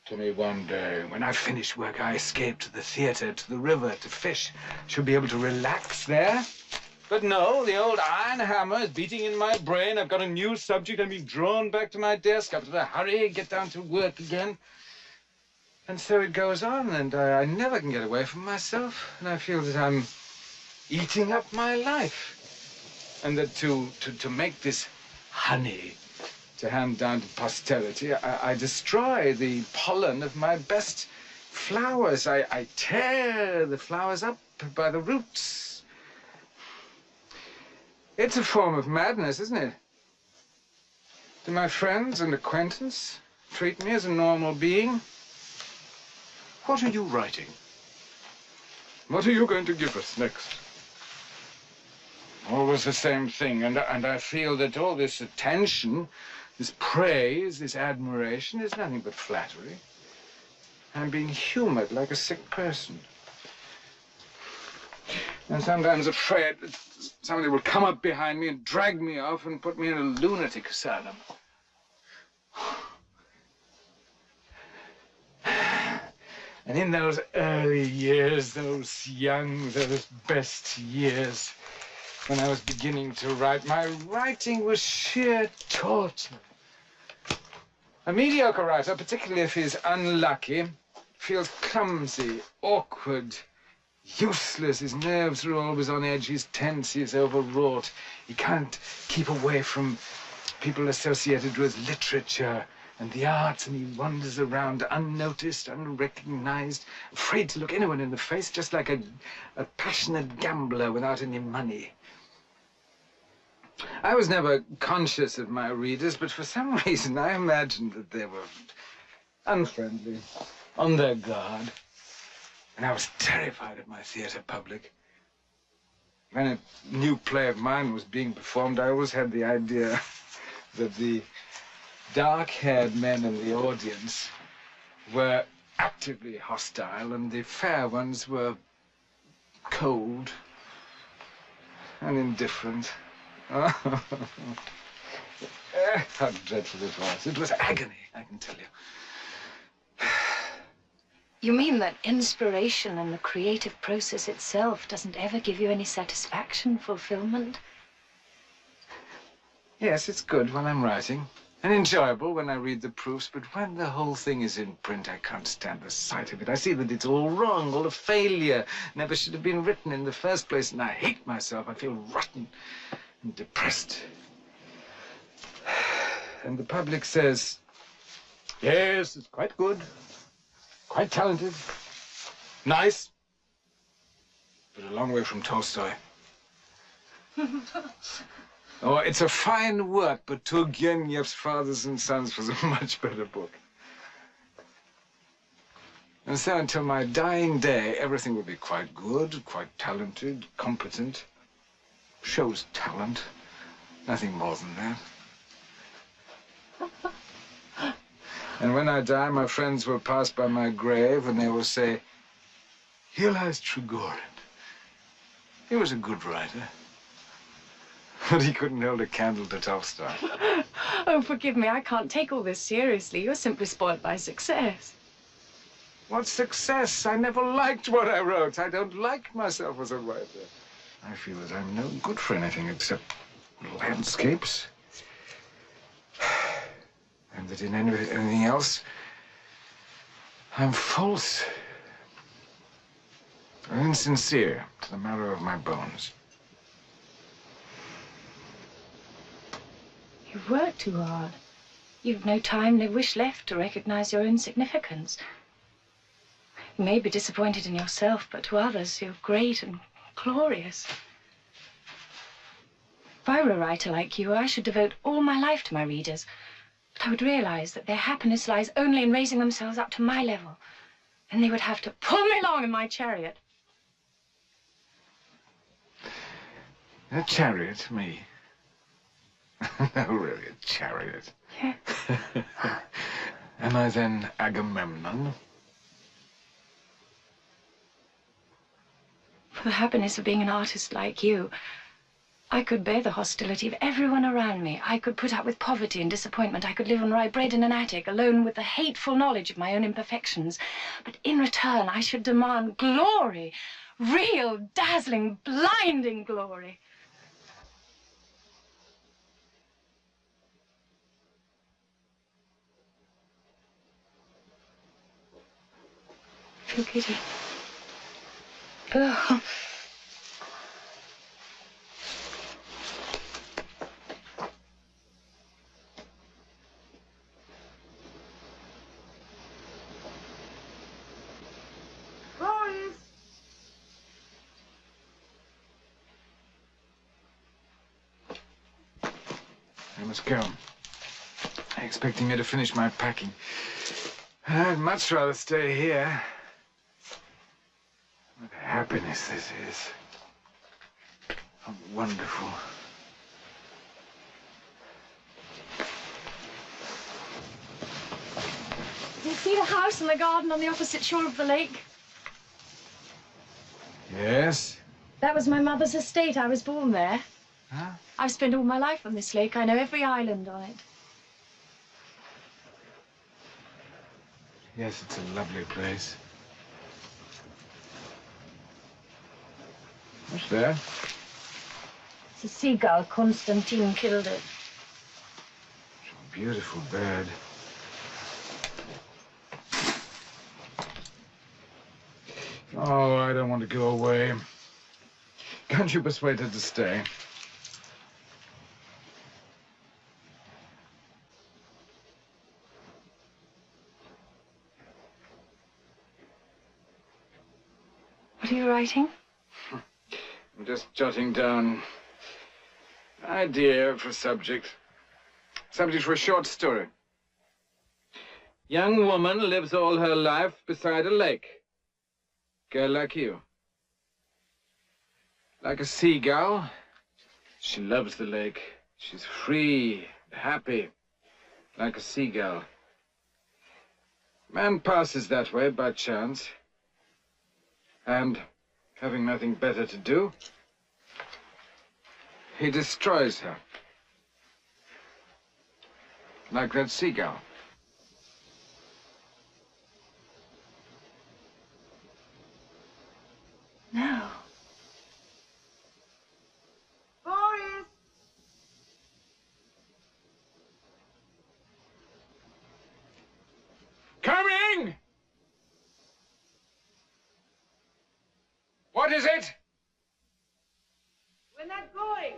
to me one day. When I finish work, I escape to the theater, to the river, to fish. Should be able to relax there. But no, the old iron hammer is beating in my brain. I've got a new subject. I'm being drawn back to my desk. I've got to hurry, get down to work again. And so it goes on, and I never can get away from myself. And I feel that I'm eating up my life. And that to make this honey to hand down to posterity, I destroy the pollen of my best flowers. I tear the flowers up by the roots. It's a form of madness, isn't it? Do my friends and acquaintance treat me as a normal being? What are you writing? What are you going to give us next? Always the same thing, and I feel that all this attention, this praise, this admiration is nothing but flattery. I'm being humored like a sick person. And sometimes afraid that somebody will come up behind me and drag me off and put me in a lunatic asylum. And in those early years, those best years, when I was beginning to write, my writing was sheer torture. A mediocre writer, particularly if he's unlucky, feels clumsy, awkward, useless. His nerves are always on edge. He's tense. He's overwrought. He can't keep away from people associated with literature and the arts, and he wanders around unnoticed, unrecognized, afraid to look anyone in the face, just like a passionate gambler without any money. I was never conscious of my readers, but for some reason I imagined that they were unfriendly, on their guard. And I was terrified of my theater public. When a new play of mine was being performed, I always had the idea that the dark-haired men in the audience were actively hostile and the fair ones were cold and indifferent. How dreadful it was. It was agony, I can tell you. You mean that inspiration and the creative process itself doesn't ever give you any satisfaction, fulfillment? Yes, it's good when I'm writing, and enjoyable when I read the proofs, but when the whole thing is in print, I can't stand the sight of it. I see that it's all wrong, all a failure, never should have been written in the first place, and I hate myself. I feel rotten and depressed. And the public says, yes, it's quite good, quite talented, nice, but a long way from Tolstoy. Oh, it's a fine work, but Turgenev's Fathers and Sons was a much better book. And so until my dying day, everything would be quite good, quite talented, competent. Shows talent, nothing more than that. And when I die, my friends will pass by my grave and they will say, here lies Trigorin. He was a good writer. But he couldn't hold a candle to Tolstoy. Oh, forgive me, I can't take all this seriously. You're simply spoiled by success. What success? I never liked what I wrote. I don't like myself as a writer. I feel that I'm no good for anything except landscapes. And that in anything else, I'm false. I'm insincere to the marrow of my bones. You've worked too hard. You've no time, no wish left to recognize your insignificance. You may be disappointed in yourself, but to others, you're great and glorious. If I were a writer like you, I should devote all my life to my readers. But I would realize that their happiness lies only in raising themselves up to my level. And they would have to pull me along in my chariot. A chariot, me? No, really, a chariot. Yeah. Am I then Agamemnon? For the happiness of being an artist like you, I could bear the hostility of everyone around me. I could put up with poverty and disappointment. I could live on rye bread in an attic, alone with the hateful knowledge of my own imperfections. But in return, I should demand glory, real, dazzling, blinding glory. I feel giddy. Oh. I must go. They're expecting me to finish my packing. I'd much rather stay here. What happiness this is. How wonderful. Do you see the house and the garden on the opposite shore of the lake? Yes? That was my mother's estate. I was born there. Huh? I've spent all my life on this lake. I know every island on it. Yes, it's a lovely place. What's there? It's a seagull. Konstantin killed it. It's a beautiful bird. Oh, I don't want to go away. Can't you persuade her to stay? What are you writing? I'm just jotting down an idea for a subject. Subject for a short story. Young woman lives all her life beside a lake. Girl like you. Like a seagull, she loves the lake. She's free, happy, like a seagull. Man passes that way by chance, and having nothing better to do, he destroys her. Like that seagull. No. Boris! Coming! What is it? We're not going.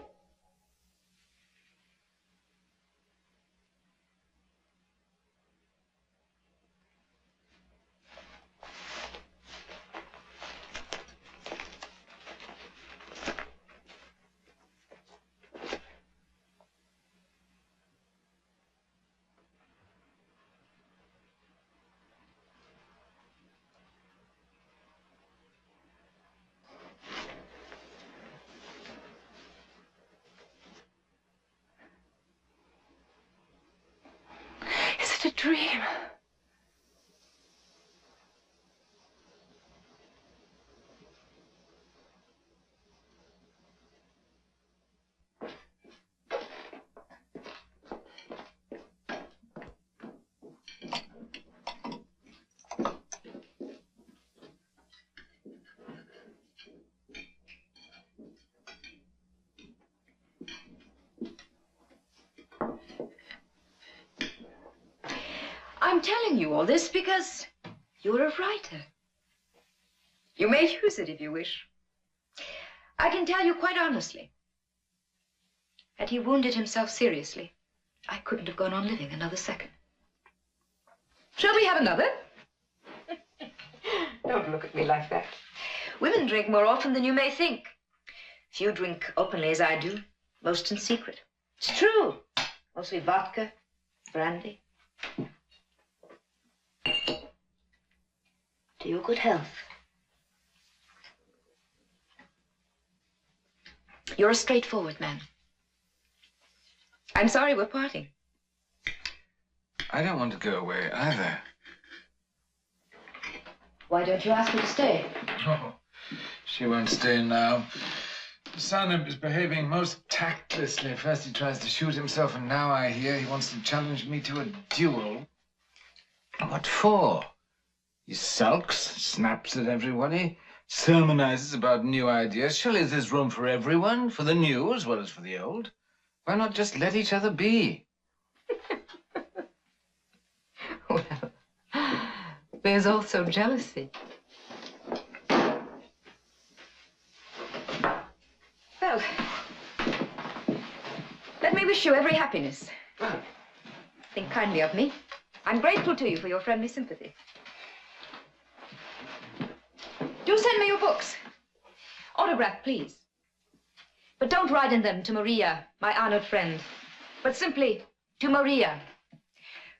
Is it a dream? I'm telling you all this because you're a writer. You may use it if you wish. I can tell you quite honestly, had he wounded himself seriously, I couldn't have gone on living another second. Shall we have another? Don't look at me like that. Women drink more often than you may think. Few drink openly as I do, most in secret. It's true. Mostly vodka, brandy. To your good health. You're a straightforward man. I'm sorry we're parting. I don't want to go away either. Why don't you ask her to stay? Oh, she won't stay now. The son is behaving most tactlessly. First he tries to shoot himself, and now I hear he wants to challenge me to a duel. What for? He sulks, snaps at everybody, sermonizes about new ideas. Surely there's room for everyone, for the new as well as for the old. Why not just let each other be? Well, there's also jealousy. Well, let me wish you every happiness. Think kindly of me. I'm grateful to you for your friendly sympathy. Do send me your books. Autograph, please. But don't write in them to Maria, my honored friend. but simply to Maria,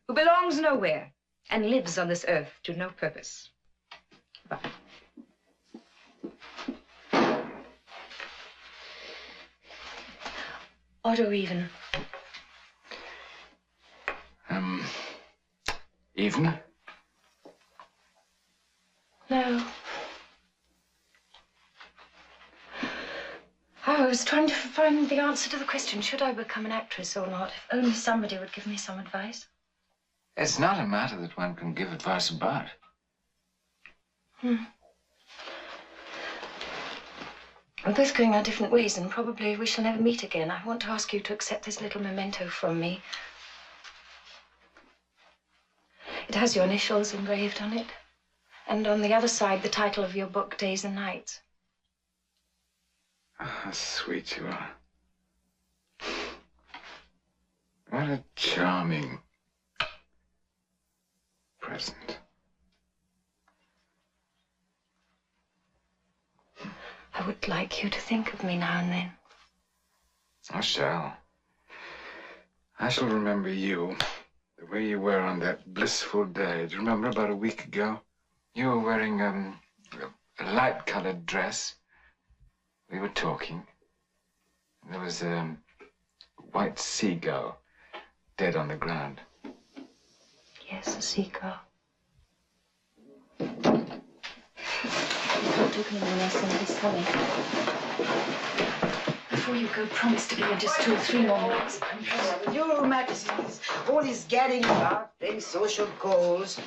who belongs nowhere and lives on this earth to no purpose. Bye. Odd or even? Even? No. I was trying to find the answer to the question, should I become an actress or not? If only somebody would give me some advice. It's not a matter that one can give advice about. We're both going our different ways, and probably we shall never meet again. I want to ask you to accept this little memento from me. It has your initials engraved on it, and on the other side, the title of your book, Days and Nights. Oh, how sweet you are. What a charming present. I would like you to think of me now and then. I shall. I shall remember you the way you were on that blissful day. Do you remember about a week ago? You were wearing a light-colored dress. We were talking. There was a white seagull dead on the ground. Yes, a seagull. Don't look at me when I send this honey. Before you go, promise to give me just 2 or 3 more minutes. Your magazines, all this gadding about, then social calls.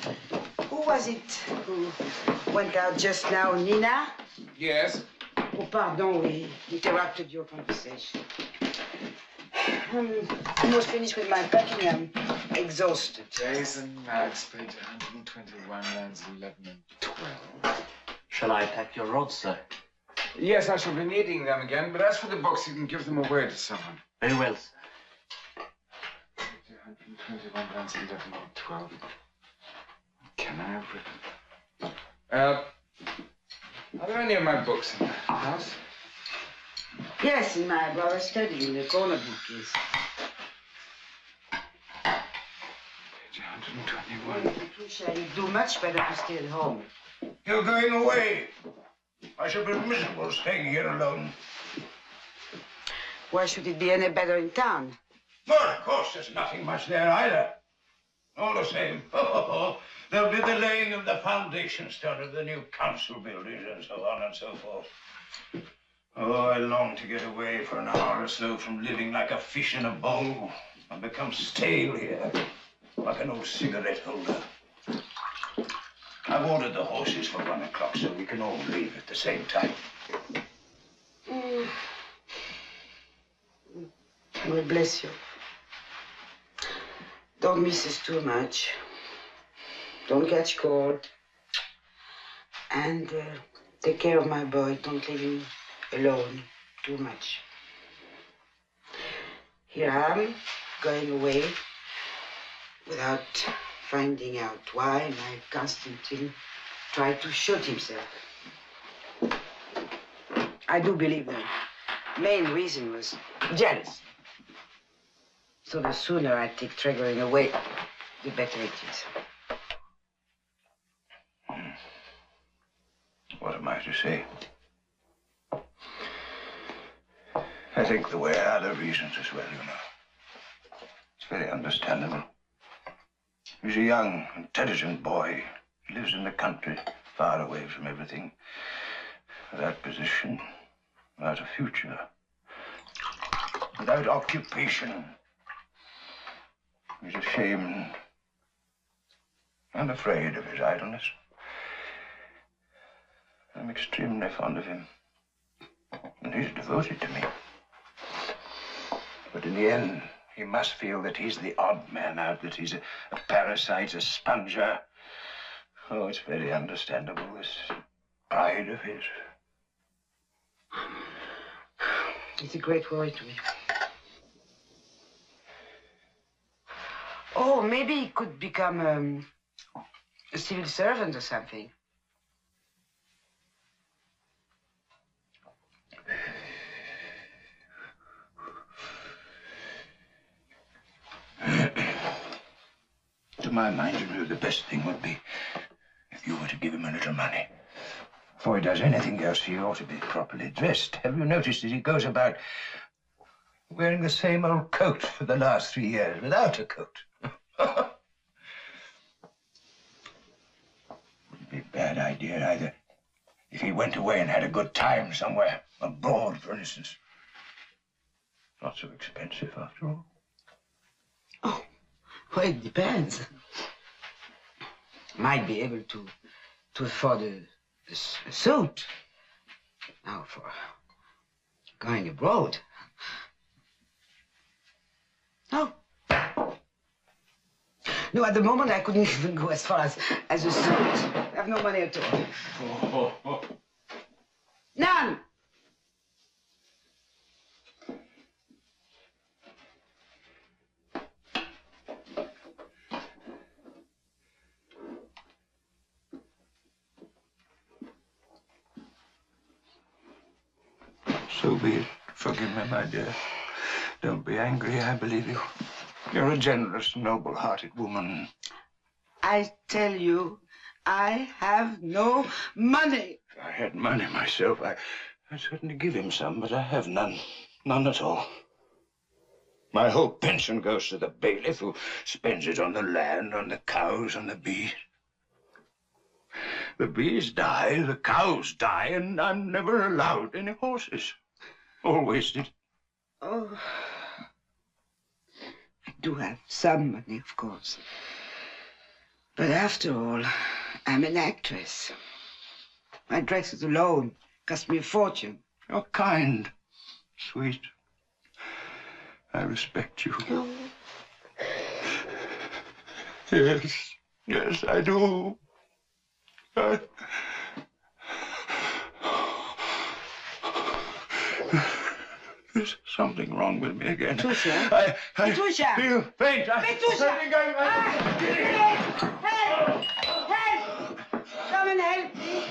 Who was it who went out just now? Nina? Yes? Oh, pardon, we interrupted your conversation. I'm almost finished with my packing. I'm exhausted. Days and Nights, page 121, lines 11 and 12. Shall I pack your roadster? Yes, I shall be needing them again, but as for the books, you can give them away to someone. Very well, sir. 121, lines 11 and 12. Can I have written? Are there any of my books in the house? Yes, in my brother's study, in the corner bookcase. Page 121. Patricia, you'd do much better to stay at home. You're going away. I shall be miserable staying here alone. Why should it be any better in town? Well, of course, there's nothing much there either. All the same. There'll be the laying of the foundation stone of the new council buildings and so on and so forth. Oh, I long to get away for an hour or so from living like a fish in a bowl and become stale here, like an old cigarette holder. I've ordered the horses for 1 o'clock so we can all leave at the same time. God bless you. Don't miss us too much. Don't catch cold. And take care of my boy. Don't leave him alone too much. Here I am, going away without finding out why my Constantine tried to shoot himself. I do believe the main reason was jealousy. So the sooner I take triggering away, the better it is. What am I to say? I think there were other reasons as well, you know. It's very understandable. He's a young, intelligent boy. He lives in the country, far away from everything. Without position, without a future, without occupation. He's ashamed and afraid of his idleness. I'm extremely fond of him, and he's devoted to me. But in the end, he must feel that he's the odd man out, that he's a parasite, a sponger. Oh, it's very understandable, this pride of his. It's a great worry to me. Oh, maybe he could become a civil servant or something. my mind, you know, the best thing would be if you were to give him a little money. Before he does anything else, he ought to be properly dressed. Have you noticed that he goes about wearing the same old coat for the last 3 years without a coat? Wouldn't be a bad idea either if he went away and had a good time somewhere, abroad, for instance. Not so expensive, after all. Oh, well, it depends. Might be able to afford a suit. Now, for going abroad. No. No, at the moment, I couldn't even go as far as a suit. I have no money at all. None! So be it. Forgive me, my dear. Don't be angry, I believe you. You're a generous, noble-hearted woman. I tell you, I have no money. If I had money myself, I'd certainly give him some, but I have none. None at all. My whole pension goes to the bailiff, who spends it on the land, on the cows, on the bees. The bees die, the cows die, and I'm never allowed any horses. All wasted. Oh, I do have some money, of course. But after all, I'm an actress. My dresses alone cost me a fortune. You're kind, sweet. I respect you. Oh. Yes, yes, I do. There's something wrong with me again. Petusia? I Petusia! feel faint. Petusia! Help! Help! Come and help me!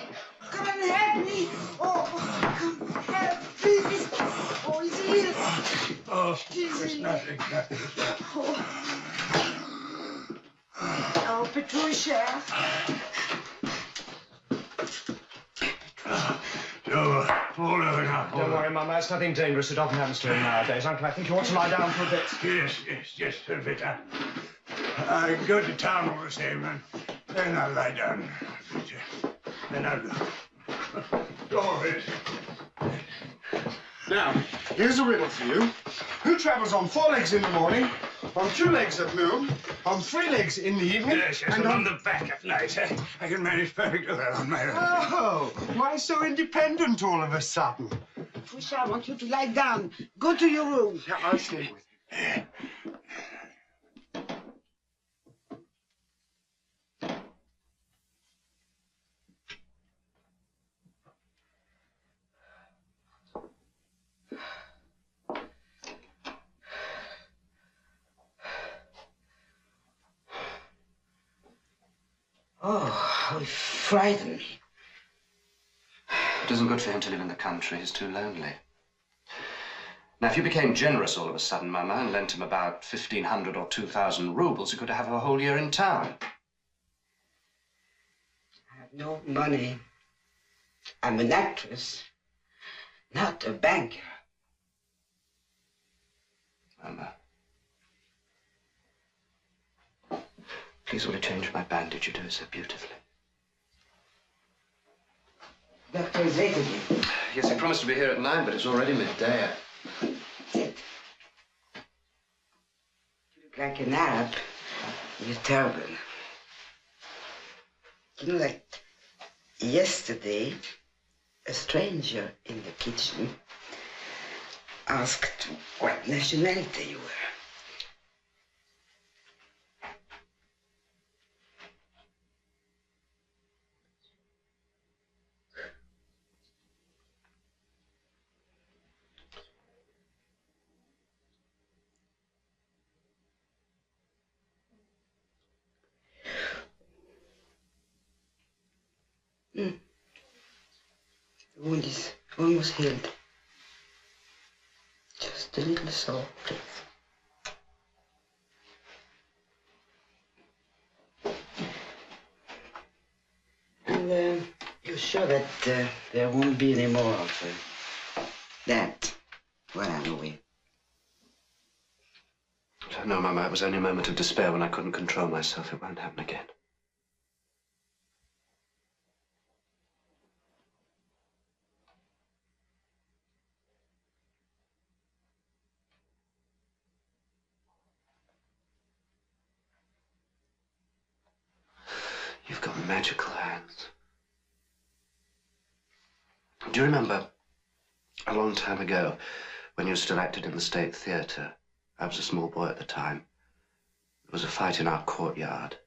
Come and help me! Oh, come and help, please! Oh, he's here! Oh, it's nothing. Oh, Petusia! All over now. Don't worry, Mama. It's nothing dangerous. It often happens to him nowadays. Uncle, I think you ought to lie down for a bit. Yes, for a bit. I go to town all the same, and then I'll lie down. Then I'll go. All right. Now, here's a riddle for you. Who travels on 4 legs in the morning, on 2 legs at noon, on 3 legs in the evening, Yes, and on the back at night. I can manage perfectly well on my own. Oh, why so independent all of a sudden? Petusia, I want you to lie down. Go to your room. Yeah, I'll stay with you. Oh, how he frightened me. It isn't good for him to live in the country. He's too lonely. Now, if you became generous all of a sudden, Mama, and lent him about 1,500 or 2,000 rubles, he could have a whole year in town. I have no money. I'm an actress, not a banker. Mama. Please, will you change my bandage? You do it so beautifully. Doctor is late again. Yes, he promised to be here at 9, but it's already midday. That's it. You look like an Arab in your turban. You know that yesterday, a stranger in the kitchen asked what nationality you were. The wound is almost healed. Just a little sore, please. sure that there won't be any more of that when I'm away. No, Mama, it was only a moment of despair when I couldn't control myself. It won't happen again. You've got magical hands. Do you remember a long time ago when you still acted in the State Theatre? I was a small boy at the time. There was a fight in our courtyard.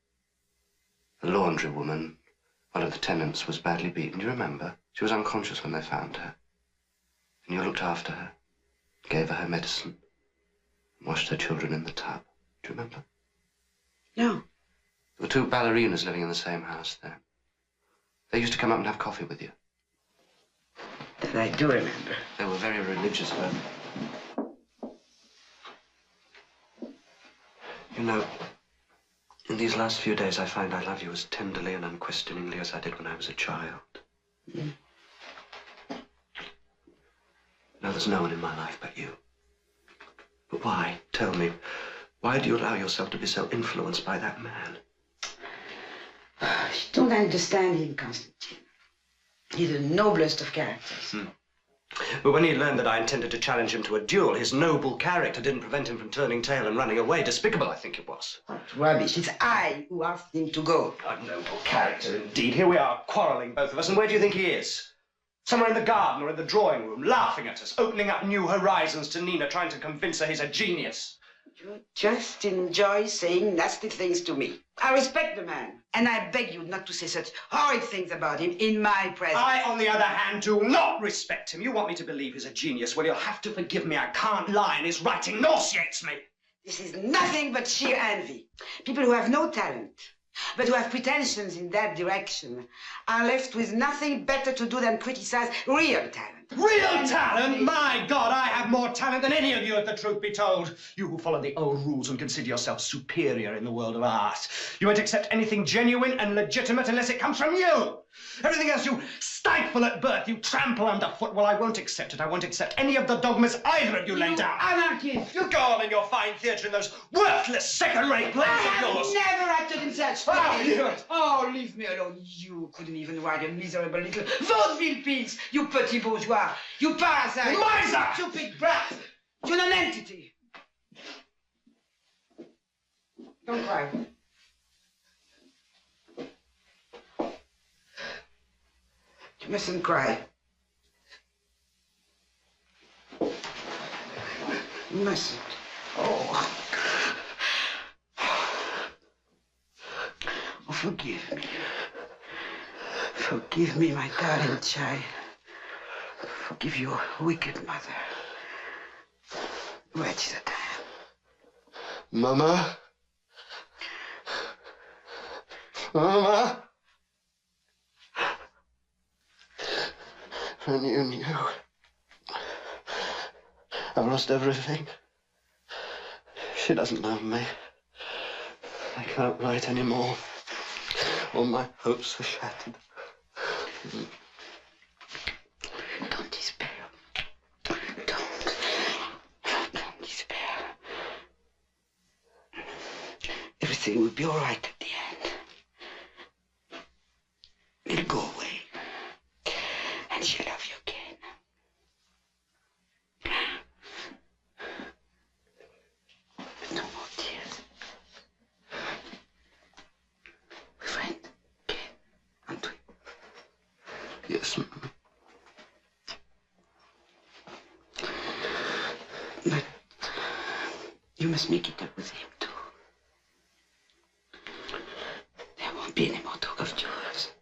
The laundry woman, one of the tenants, was badly beaten. Do you remember? She was unconscious when they found her. And you looked after her, gave her medicine, washed her children in the tub. Do you remember? No. There were two ballerinas living in the same house then. They used to come up and have coffee with you. That I do remember. They were very religious women. You know, in these last few days, I find I love you as tenderly and unquestioningly as I did when I was a child. Mm. Now, there's no one in my life but you. But why? Tell me. Why do you allow yourself to be so influenced by that man? You don't understand him, Constantine. He's the noblest of characters. But when he learned that I intended to challenge him to a duel, his noble character didn't prevent him from turning tail and running away. Despicable, I think it was. What rubbish. It's I who asked him to go. A noble character, indeed. Here we are, quarrelling, both of us. And where do you think he is? Somewhere in the garden or in the drawing room, laughing at us, opening up new horizons to Nina, trying to convince her he's a genius. You just enjoy saying nasty things to me. I respect the man, and I beg you not to say such horrid things about him in my presence. I, on the other hand, do not respect him. You want me to believe he's a genius? Well, you'll have to forgive me. I can't lie, and his writing nauseates me. This is nothing but sheer envy. People who have no talent, but who have pretensions in that direction, are left with nothing better to do than criticize real talent. Real talent? My God, I have more talent than any of you, if the truth be told. You who follow the old rules and consider yourself superior in the world of art. You won't accept anything genuine and legitimate unless it comes from you. Everything else you stifle at birth, you trample underfoot. Well, I won't accept it. I won't accept any of the dogmas either of you lay down. Anarchist! You go on in your fine theatre in those worthless second-rate plays of yours. I have never acted in such plays. Oh, leave me alone. You couldn't even write a miserable little vaudeville piece, you petit bourgeois. You parasite. Miser! Stupid brat. You're an entity. Don't cry. You mustn't cry. You mustn't. Oh. Oh, forgive me. Forgive me, my darling child. Forgive your wicked mother. Wretched I am. Mama? Mama? If only you knew. I've lost everything. She doesn't love me. I can't write anymore. All my hopes are shattered. Don't despair. Don't despair. Everything will be all right at the end. It'll go away. And she'll love you again. No more tears. We're friends again, aren't we? Yes, Mama. But you must make it up with him, too. There won't be any more talk of duels.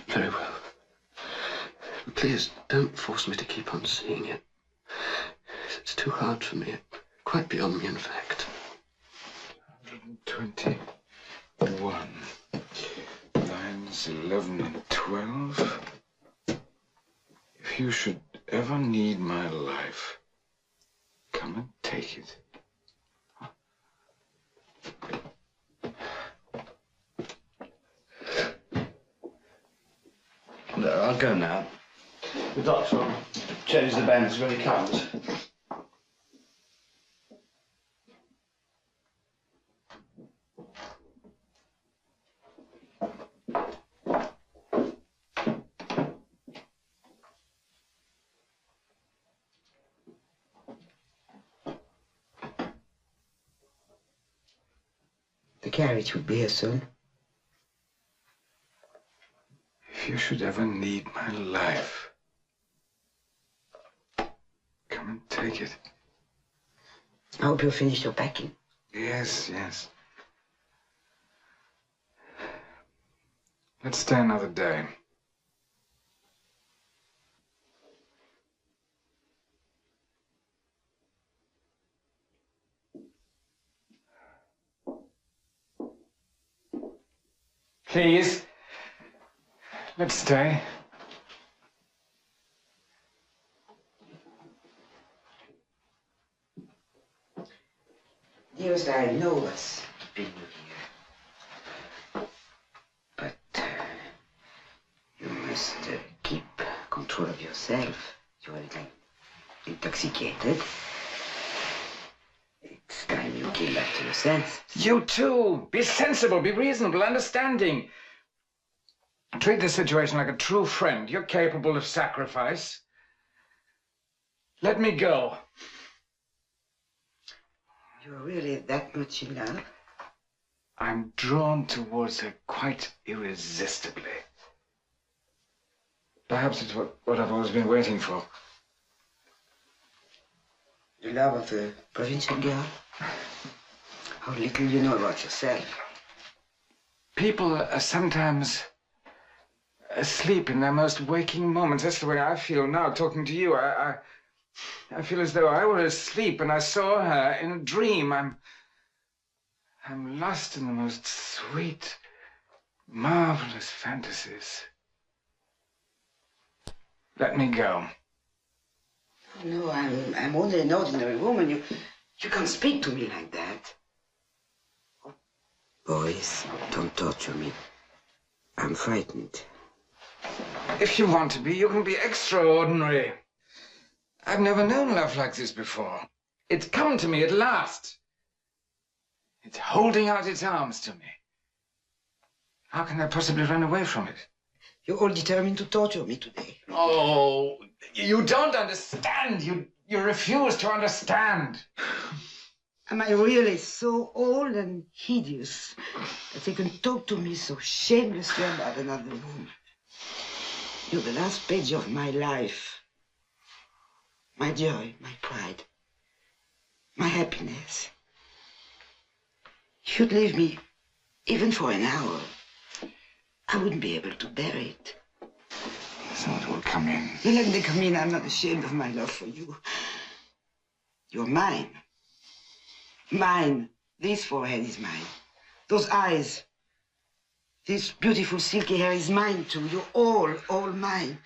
Very well. Please don't force me to keep on seeing it. It's too hard for me. Quite beyond me, in fact. 121. Lines 11 and 12. If you should ever need my life, come and take it. I'll go now. The doctor will change the bands when he comes. The carriage will be here soon. If you should ever need my life, come and take it. I hope you'll finish your packing. Yes, yes. Let's stay another day. Please, let's stay. Dearest, I know what's been here. But you must keep control of yourself. You're a little intoxicated. It's time you came back to your senses. You too. Be sensible, be reasonable, understanding. Treat the situation like a true friend. You're capable of sacrifice. Let me go. You're really that much in love? I'm drawn towards her quite irresistibly. Perhaps it's what I've always been waiting for. The love of a provincial girl? How little you know about yourself. People are sometimes asleep in their most waking moments. That's the way I feel now, talking to you. I feel as though I were asleep and I saw her in a dream. I'm lost in the most sweet, marvelous fantasies. Let me go. No, I'm only an ordinary woman. You can't speak to me like that. Boys, don't torture me. I'm frightened. If you want to be, you can be extraordinary. I've never known love like this before. It's come to me at last. It's holding out its arms to me. How can I possibly run away from it? You're all determined to torture me today. Oh, you don't understand. You refuse to understand. Am I really so old and hideous that they can talk to me so shamelessly about another woman? You're the last page of my life. My joy, my pride, my happiness. If you'd leave me even for an hour, I wouldn't be able to bear it. So it will come in. You let me come in. I'm not ashamed of my love for you. You're mine. Mine. This forehead is mine. Those eyes. This beautiful silky hair is mine too. You're all mine.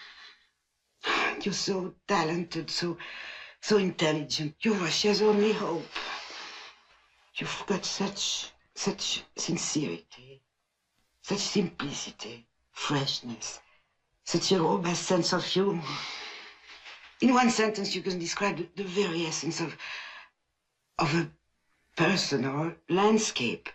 You're so talented, so intelligent. You're Russia's only hope. You've got such sincerity, such simplicity, freshness, such a robust sense of humor. In one sentence, you can describe the very essence of a person or a landscape.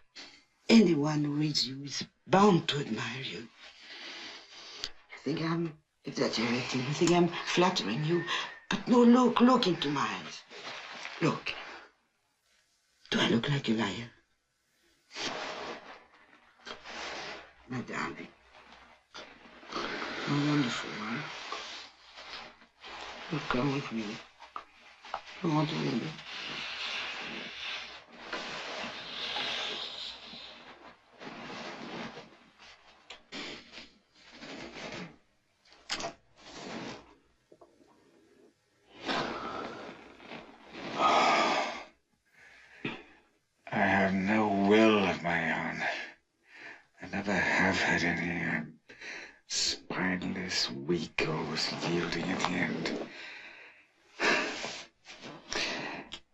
Anyone who reads you is bound to admire you. You think I'm exaggerating, you think I'm flattering you, but no, look into my eyes. Look. Do I look like a liar? My darling. How wonderful, huh? You come with me. You want to leave me? I have no will of my own. I never have had any. I'm spineless, weak, always yielding at the end.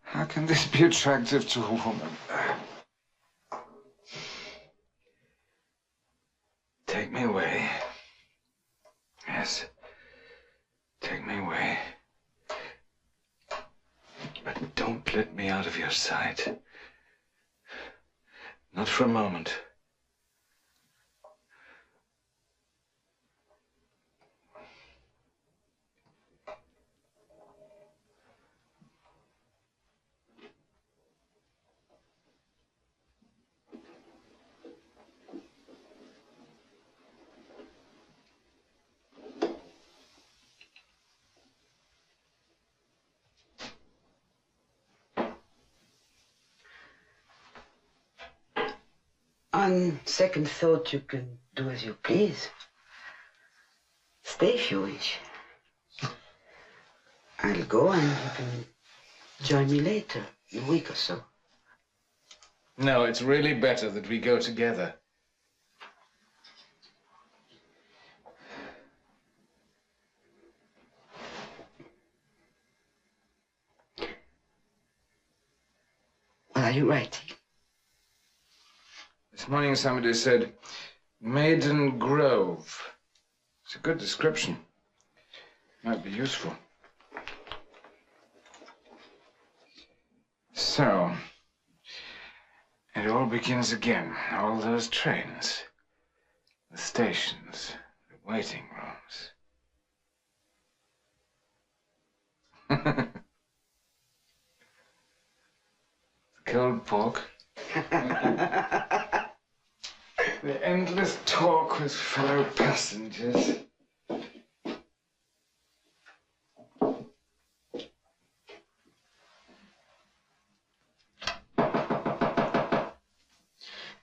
How can this be attractive to a woman? Take me away. Yes. Don't let me out of your sight. Not for a moment. On second thought, you can do as you please. Stay if you wish. I'll go and you can join me later, in a week or so. No, it's really better that we go together. What are you writing? This morning somebody said, Maiden Grove. It's a good description. Might be useful. So, it all begins again. All those trains, the stations, the waiting rooms. Cold pork. The endless talk with fellow passengers.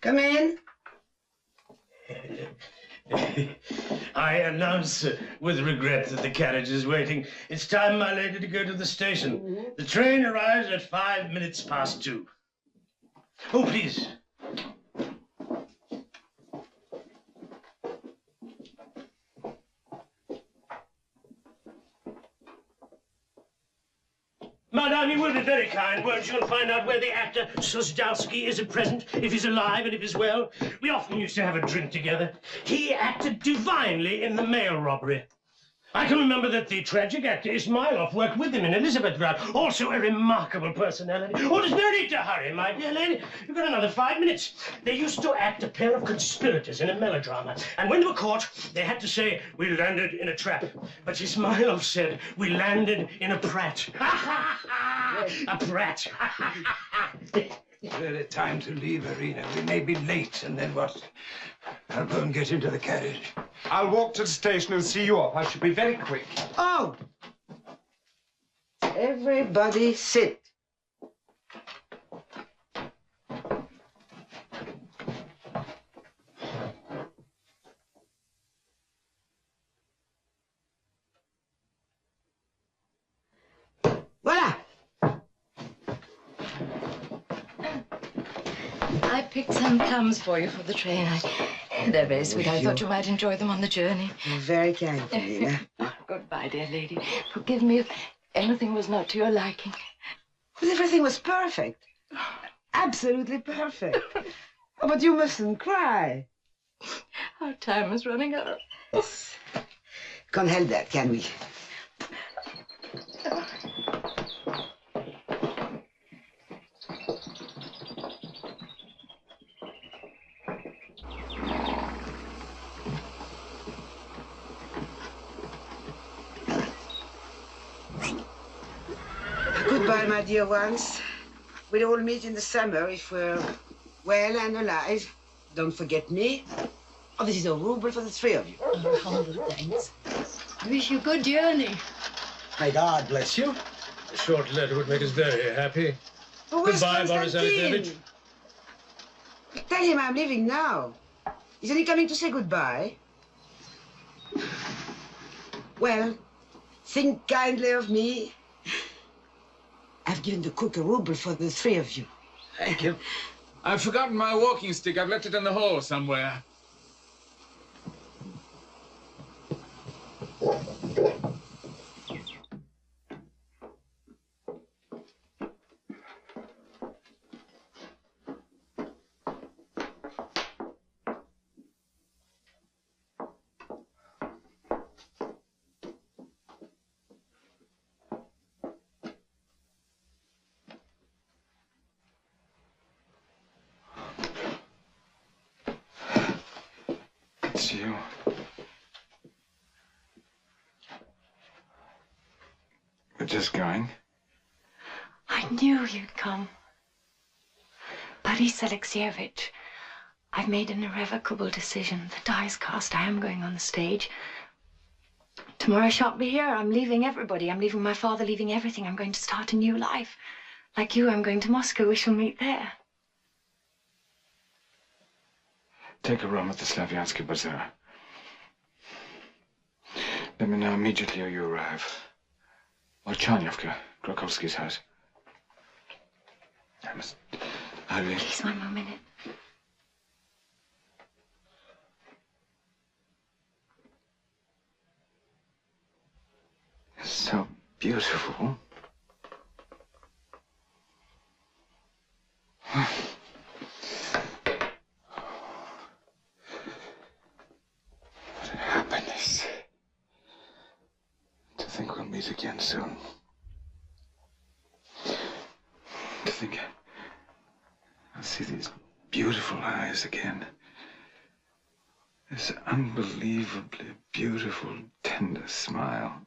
Come in. I announce with regret that the carriage is waiting. It's time, my lady, to go to the station. The train arrives at 5 minutes past 2. Oh, please. Madame, you will be very kind, won't you, and find out where the actor Suzdalski is at present, if he's alive and if he's well. We often used to have a drink together. He acted divinely in the mail robbery. I can remember that the tragic actor Ismailov worked with him in Elizabethgrad, also a remarkable personality. Oh, there's no need to hurry, my dear lady. You've got another 5 minutes. They used to act a pair of conspirators in a melodrama, and when they were caught, they had to say, we landed in a trap. But Ismailov said, we landed in a prat. A prat. Well, it's time to leave, Irina. We may be late, and then what? I'll go and get into the carriage. I'll walk to the station and see you off. I should be very quick. Oh! Everybody sit. Voila! I picked some plums for you for the train. They're very sweet. I thought you might enjoy them on the journey. You're very kind, Nina. Goodbye, dear lady. Forgive me if anything was not to your liking. Well, everything was perfect. Absolutely perfect. Oh, but you mustn't cry. Our time is running out. Can't help that, can we? Goodbye, my dear ones. We'll all meet in the summer if we're well and alive. Don't forget me. Oh, this is a ruble for the three of you. Oh, thanks. Wish you good journey. May God bless you. A short letter would make us very happy. Oh, where's Goodbye, Boris Konstantin? Alexeyevich. Tell him I'm leaving now. Isn't he coming to say goodbye? Well, think kindly of me. I've given the cook a ruble for the three of you. Thank you. I've forgotten my walking stick. I've left it in the hall somewhere. miss you. We're just going. I knew you'd come. Boris Alexeyevich, I've made an irrevocable decision. The die is cast. I am going on the stage. Tomorrow I shan't be here. I'm leaving everybody. I'm leaving my father, leaving everything. I'm going to start a new life. Like you, I'm going to Moscow. We shall meet there. Take a room at the Slavyansky Bazaar. Let me know immediately you arrive. Or Chanyovka, Krakovsky's house. I must hurry. Please, one more minute. It's so beautiful. What happiness. To think we'll meet again soon. To think I'll see these beautiful eyes again. This unbelievably beautiful, tender smile.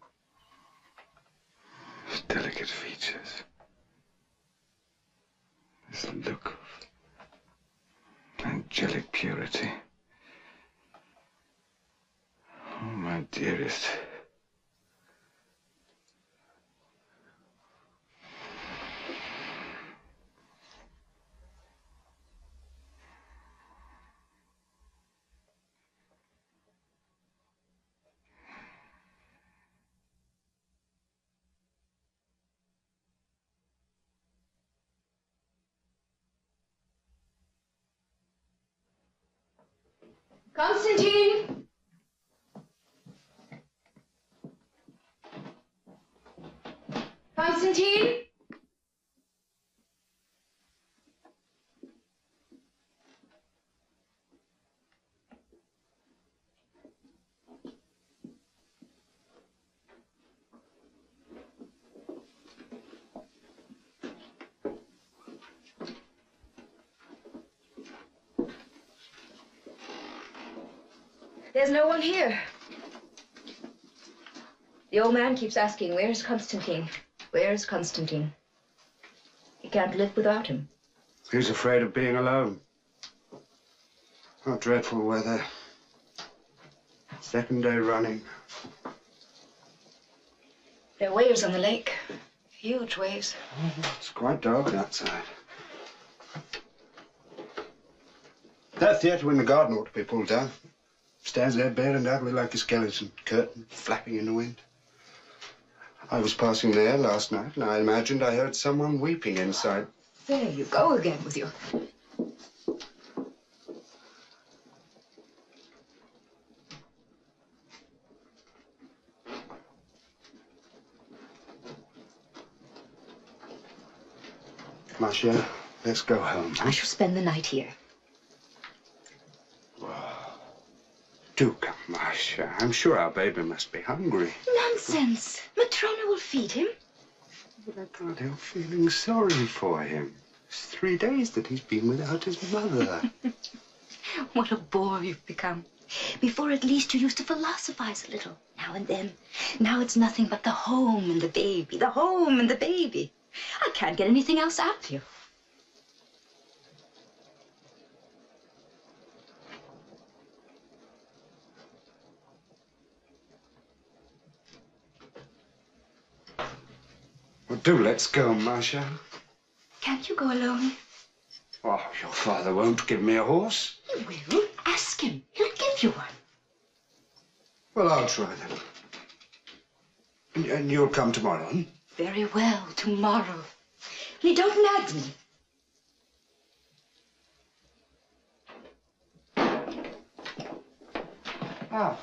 These delicate features. This look of angelic purity. Oh, my dearest. Konstantin! Konstantin! There's no one here. The old man keeps asking, where's Konstantin? Where's Konstantin? He can't live without him. He's afraid of being alone. Oh, dreadful weather. Second day running. There are waves on the lake. Huge waves. It's quite dark outside. That theatre in the garden ought to be pulled down. Stands there bare and ugly like a skeleton, curtain flapping in the wind. I was passing there last night, and I imagined I heard someone weeping inside. There you go again with your... Masha, let's go home. I shall spend the night here. Do come, Masha. I'm sure our baby must be hungry. Nonsense. Matrona will feed him. But I can't help feeling sorry for him. It's 3 days that he's been without his mother. What a bore you've become. Before, at least, you used to philosophize a little, now and then. Now it's nothing but the home and the baby, the home and the baby. I can't get anything else out of you. Well, do let's go, Masha. Can't you go alone? Oh, your father won't give me a horse. He will. Ask him. He'll give you one. Well, I'll try then. And you'll come tomorrow, hmm? Very well, tomorrow. Only don't nag me. Ah.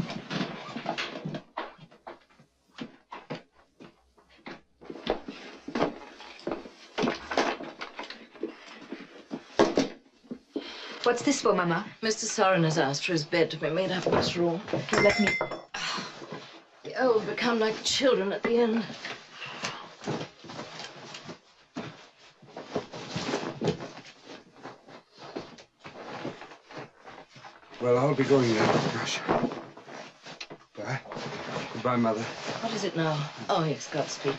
What's this for, Mama? Mr. Sorin has asked for his bed to be made up in this room. Let me... The old become like children at the end. Well, I'll be going now. Gosh. Goodbye. Goodbye, Mother. What is it now? Oh, yes, Godspeed.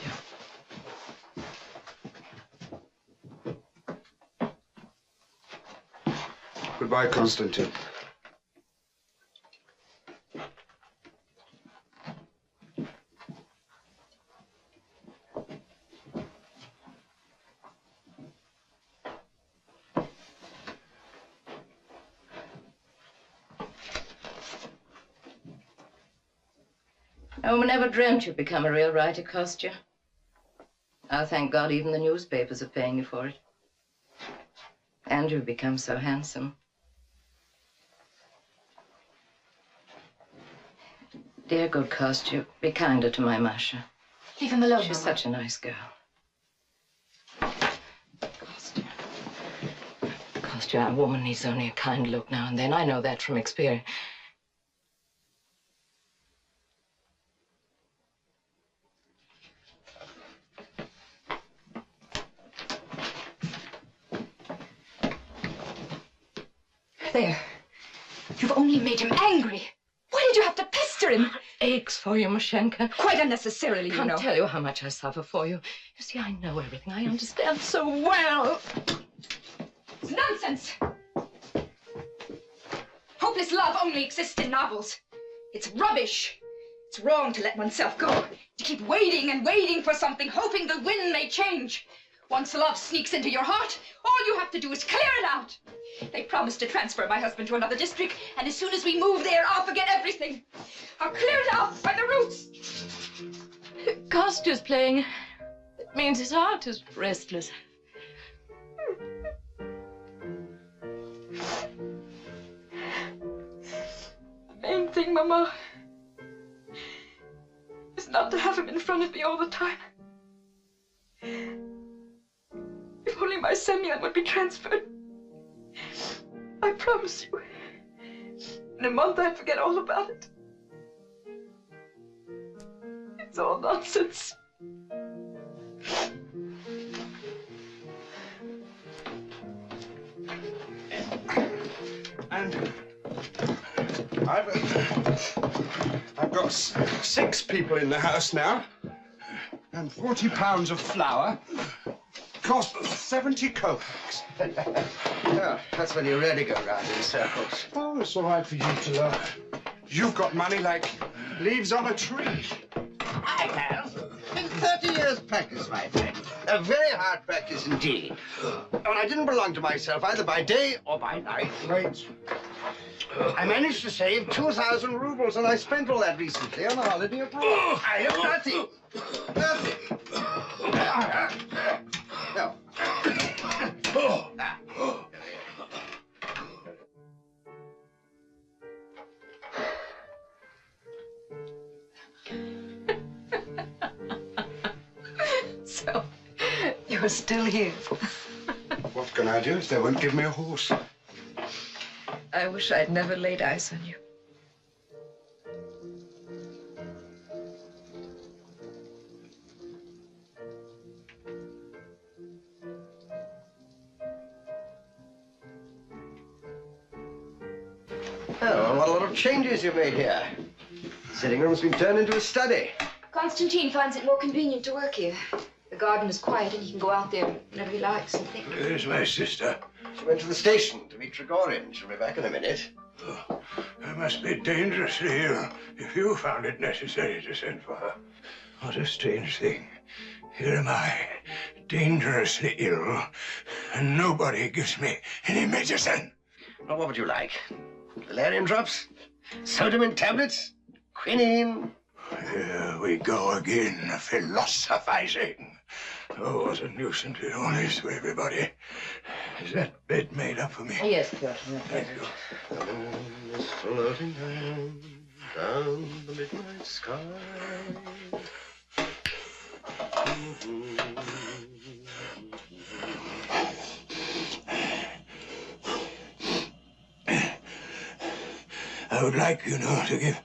Goodbye, Konstantin. No one ever dreamt you'd become a real writer, Kostya. Oh, thank God even the newspapers are paying you for it. And you've become so handsome. Dear good Kostya, be kinder to my Masha. Leave him alone, She's Mama. such a nice girl. Kostya, a woman needs only a kind look now and then. I know that from experience. There. You've only made him angry. Why did you have to pester him? Aches for you, Mashenka. Quite unnecessarily, I you know. can't tell you how much I suffer for you. You see, I know everything. I understand so well. It's nonsense. Hopeless love only exists in novels. It's rubbish. It's wrong to let oneself go. To keep waiting and waiting for something, hoping the wind may change. Once love sneaks into your heart, all you have to do is clear it out. They promised to transfer my husband to another district, and as soon as we move there, I'll forget everything. I'll clear it out by the roots. Kostya's playing. It means his heart is restless. The main thing, Mama, is not to have him in front of me all the time. If only my Semyon would be transferred. I promise you, in a month I'd forget all about it. It's all nonsense. And I've got 6 people in the house now, and 40 pounds of flour. Cost 70 kopecks. Yeah, that's when you really go round in circles. Oh, it's all right for you to laugh. You've got money like leaves on a tree. I have. In 30 years' practice, my friend. A very hard practice indeed. And I didn't belong to myself either by day or by night. Right. I managed to save 2,000 rubles, and I spent all that recently on a holiday abroad. I have nothing. Nothing. No. So, you're still here. What can I do if they won't give me a horse? I wish I'd never laid eyes on you. Oh, what a lot of changes you've made here. The sitting room's been turned into a study. Constantine finds it more convenient to work here. The garden is quiet and he can go out there whenever he likes and think. Where's my sister? She went to the station to meet Trigorin. She'll be back in a minute. Oh, I must be dangerously ill if you found it necessary to send for her. What a strange thing. Here am I, dangerously ill, and nobody gives me any medicine. Well, what would you like? Valerian drops? Sodium tablets? Quinine? Here we go again, philosophizing. Oh, what a nuisance it all is to everybody. Is that bed made up for me? Yes, Piotr. Thank you. Floating down the midnight sky. I would like, you know, to give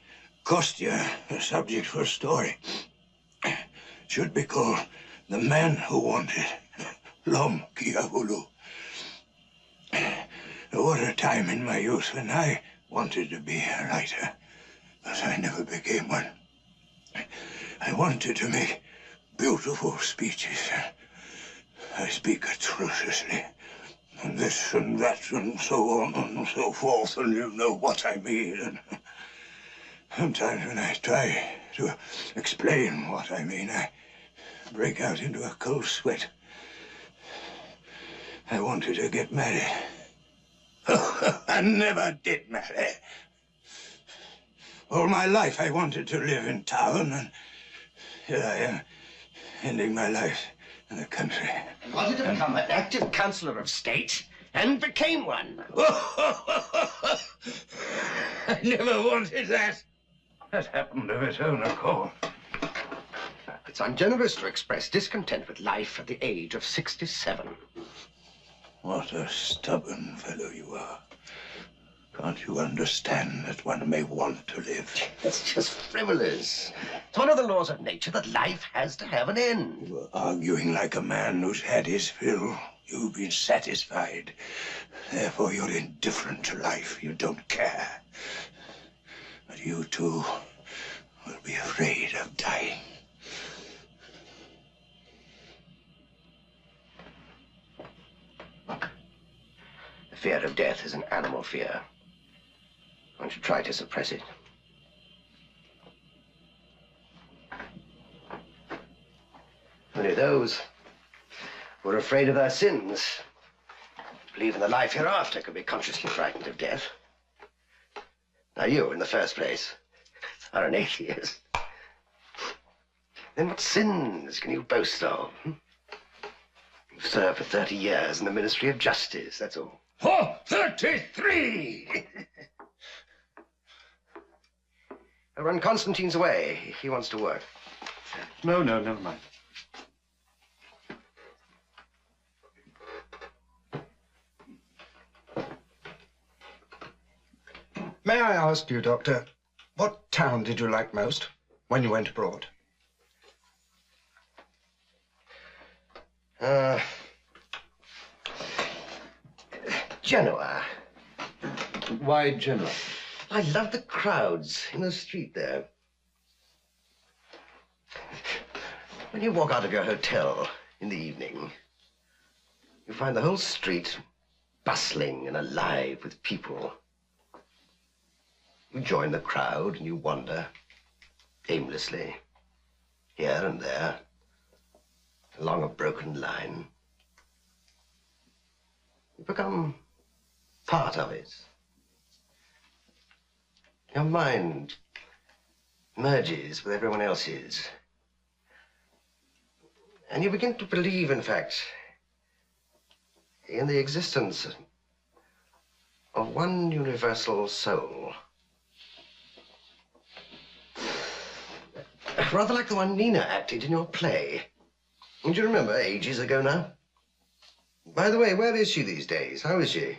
Kostya a subject for a story. It should be called The Man Who Wanted, Lom Kia Hulu. What a time in my youth when I wanted to be a writer, but I never became one. I wanted to make beautiful speeches. I speak atrociously. And this and that and so on and so forth, and you know what I mean. And sometimes when I try to explain what I mean, I break out into a cold sweat. I wanted to get married. I never did marry. All my life I wanted to live in town, and here I am, ending my life in the country. Wanted to become an active councillor of state, and became one. I never wanted that. That happened of its own accord. It's ungenerous to express discontent with life at the age of 67. What a stubborn fellow you are. Can't you understand that one may want to live? It's just frivolous. It's one of the laws of nature that life has to have an end. You are arguing like a man who's had his fill. You've been satisfied. Therefore, you're indifferent to life. You don't care. But you, too, will be afraid of dying. The fear of death is an animal fear. Why don't you try to suppress it? Only those who are afraid of their sins, believe in the life hereafter, can be consciously frightened of death. Now you, in the first place, are an atheist. Then what sins can you boast of? You've served for 30 years in the Ministry of Justice, that's all. For 33! Run Constantine's away. He wants to work. No, never mind. May I ask you, Doctor, what town did you like most when you went abroad? Genoa. Why Genoa? I love the crowds in the street there. When you walk out of your hotel in the evening, you find the whole street bustling and alive with people. You join the crowd and you wander aimlessly here and there along a broken line. You become part of it. Your mind merges with everyone else's. And you begin to believe, in fact, in the existence of one universal soul. Rather like the one Nina acted in your play. Do you remember, ages ago now? By the way, where is she these days? How is she?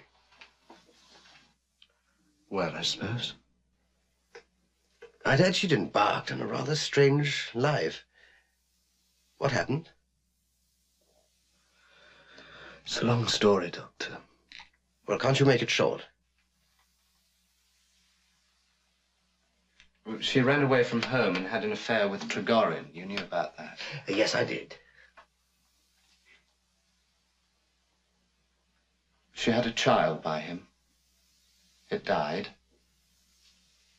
Well, I suppose. I'd heard she'd embarked on a rather strange life. What happened? It's a long story, Doctor. Well, can't you make it short? She ran away from home and had an affair with Trigorin. You knew about that? Yes, I did. She had a child by him. It died.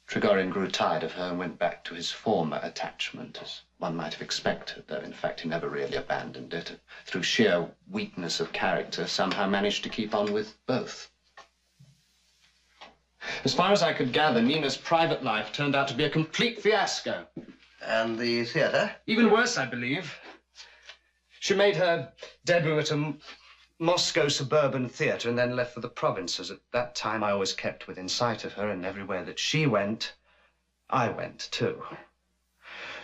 Trigorin grew tired of her and went back to his former attachment, as one might have expected, though in fact he never really abandoned it. Through sheer weakness of character, somehow managed to keep on with both. As far as I could gather, Nina's private life turned out to be a complete fiasco. And the theater? Even worse, I believe. She made her debut at a Moscow suburban theater and then left for the provinces. At that time, I always kept within sight of her, and everywhere that she went, I went too.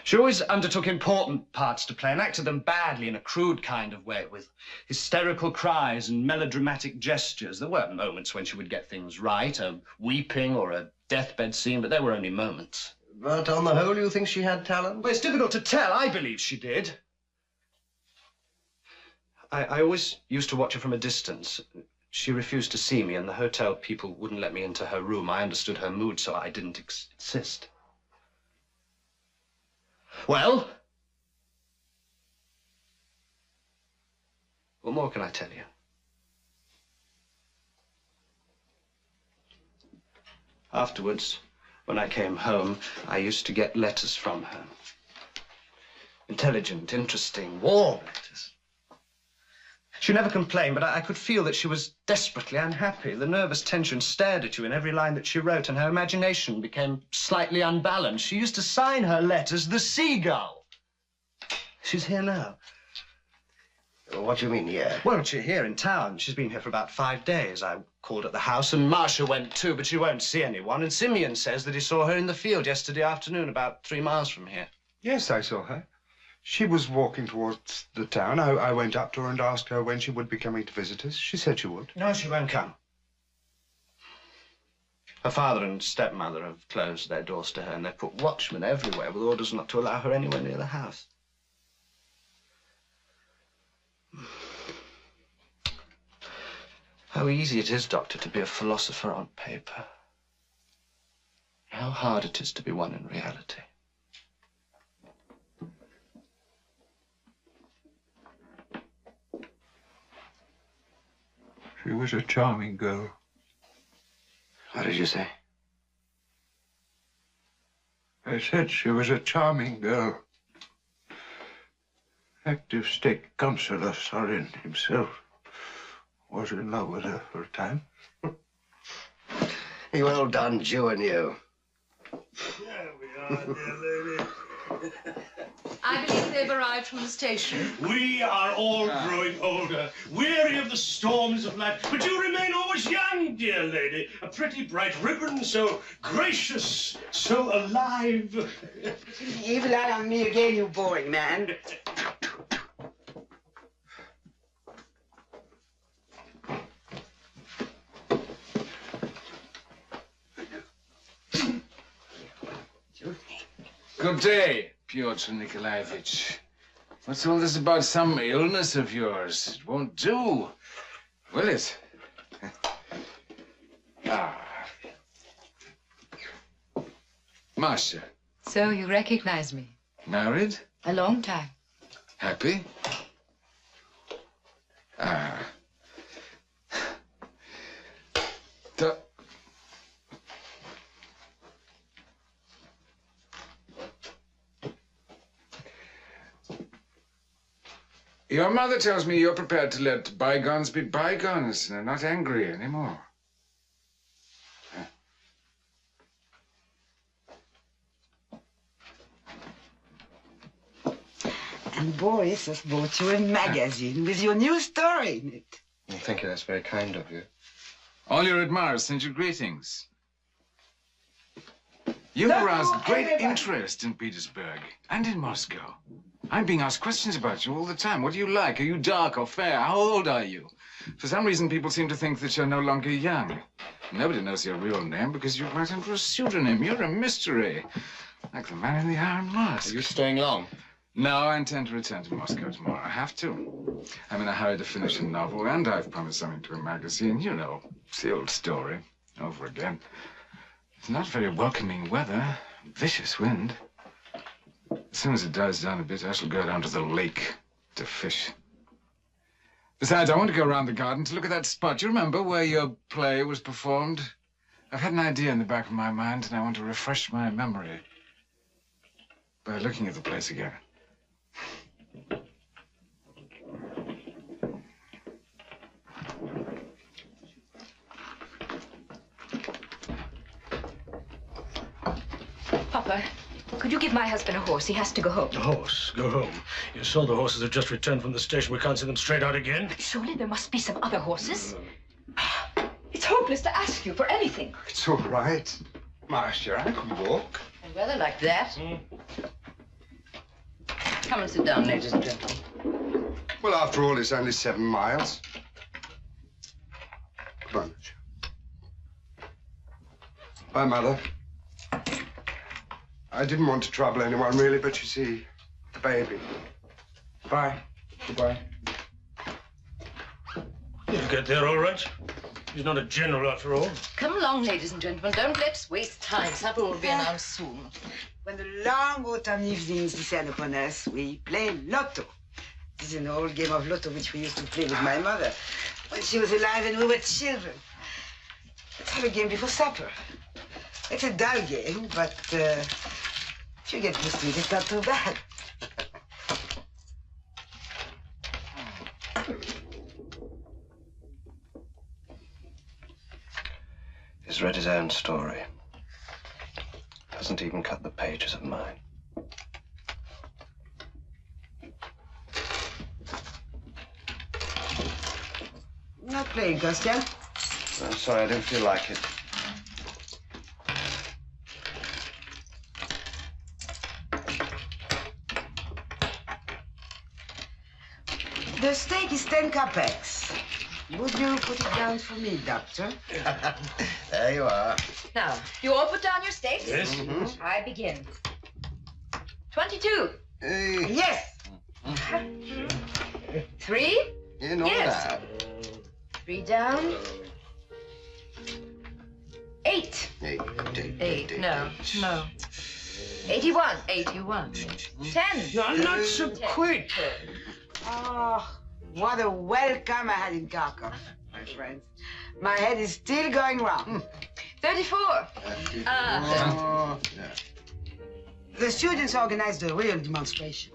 She always undertook important parts to play and acted them badly in a crude kind of way, with hysterical cries and melodramatic gestures. There were moments when she would get things right, a weeping or a deathbed scene, but they were only moments. But on the whole, you think she had talent? Well, it's difficult to tell. I believe she did. I always used to watch her from a distance. She refused to see me, and the hotel people wouldn't let me into her room. I understood her mood, so I didn't insist. Well? What more can I tell you? Afterwards, when I came home, I used to get letters from her. Intelligent, interesting, warm letters. She never complained, but I could feel that she was desperately unhappy. The nervous tension stared at you in every line that she wrote, and her imagination became slightly unbalanced. She used to sign her letters the Seagull. She's here now. What do you mean, here? Well, she's here in town. She's been here for about 5 days. I called at the house, and Marcia went too, but she won't see anyone. And Simeon says that he saw her in the field yesterday afternoon, about 3 miles from here. Yes, I saw her. She was walking towards the town. I went up to her and asked her when she would be coming to visit us. She said she would. No, she won't come. Her father and stepmother have closed their doors to her, and they've put watchmen everywhere with orders not to allow her anywhere near the house. How easy it is, Doctor, to be a philosopher on paper. How hard it is to be one in reality. She was a charming girl. What did you say? I said she was a charming girl. Active state councillor Sorin himself was in love with her for a time. Well done, Jew and you. There we are, dear lady. I believe they've arrived from the station. We are all growing older, weary of the storms of life, but you remain always young, dear lady. A pretty bright ribbon, so gracious, so alive. Evil eye on me again, you boring man. Good day, Pyotr Nikolaevich. What's all this about some illness of yours? It won't do, will it? Masha. So you recognize me? Married? A long time. Happy? Your mother tells me you're prepared to let bygones be bygones and are not angry anymore. And Boris has bought you a magazine with your new story in it. Well, thank you, that's very kind of you. All your admirers send you greetings. You've aroused great interest in Petersburg and in Moscow. I'm being asked questions about you all the time. What do you like? Are you dark or fair? How old are you? For some reason, people seem to think that you're no longer young. Nobody knows your real name because you write under a pseudonym. You're a mystery, like the man in the iron mask. Are you staying long? No, I intend to return to Moscow tomorrow. I have to. I'm in a hurry to finish a novel, and I've promised something to a magazine. You know, it's the old story, over again. It's not very welcoming weather, vicious wind. As soon as it dies down a bit, I shall go down to the lake to fish. Besides, I want to go around the garden to look at that spot. You remember where your play was performed? I've had an idea in the back of my mind, and I want to refresh my memory by looking at the place again. Papa, could you give my husband a horse? He has to go home. A horse? Go home? You saw the horses have just returned from the station. We can't send them straight out again. Surely there must be some other horses. It's hopeless to ask you for anything. It's all right. Marcia, I can walk. And weather like that? Come and sit down, ladies and gentlemen. Well, after all, it's only 7 miles. Come on, Marcia. Bye, Mother. I didn't want to trouble anyone, really, but you see, the baby. Bye. Goodbye. He'll get there all right. He's not a general after all. Come along, ladies and gentlemen. Don't let's waste time. Supper will be announced soon. When the long autumn evenings descend upon us, we play Lotto. This is an old game of Lotto which we used to play with my mother when she was alive and we were children. Let's have a game before supper. It's a dull game, but if you get used to it, it's not too bad. He's read his own story. Hasn't even cut the pages of mine. Not playing, Kostya. I'm sorry, I don't feel like it. The stake is 10 capex. Would you put it down for me, Doctor? There you are. Now, you all put down your stakes? Yes. I begin. 22. Yes. 3? You know Yes. that. 3 down. 8. 8. No. 81. 10. No, not so 10. quick. Oh, what a welcome I had in Kharkov, my friends. My head is still going round. 34. The students organized a real demonstration.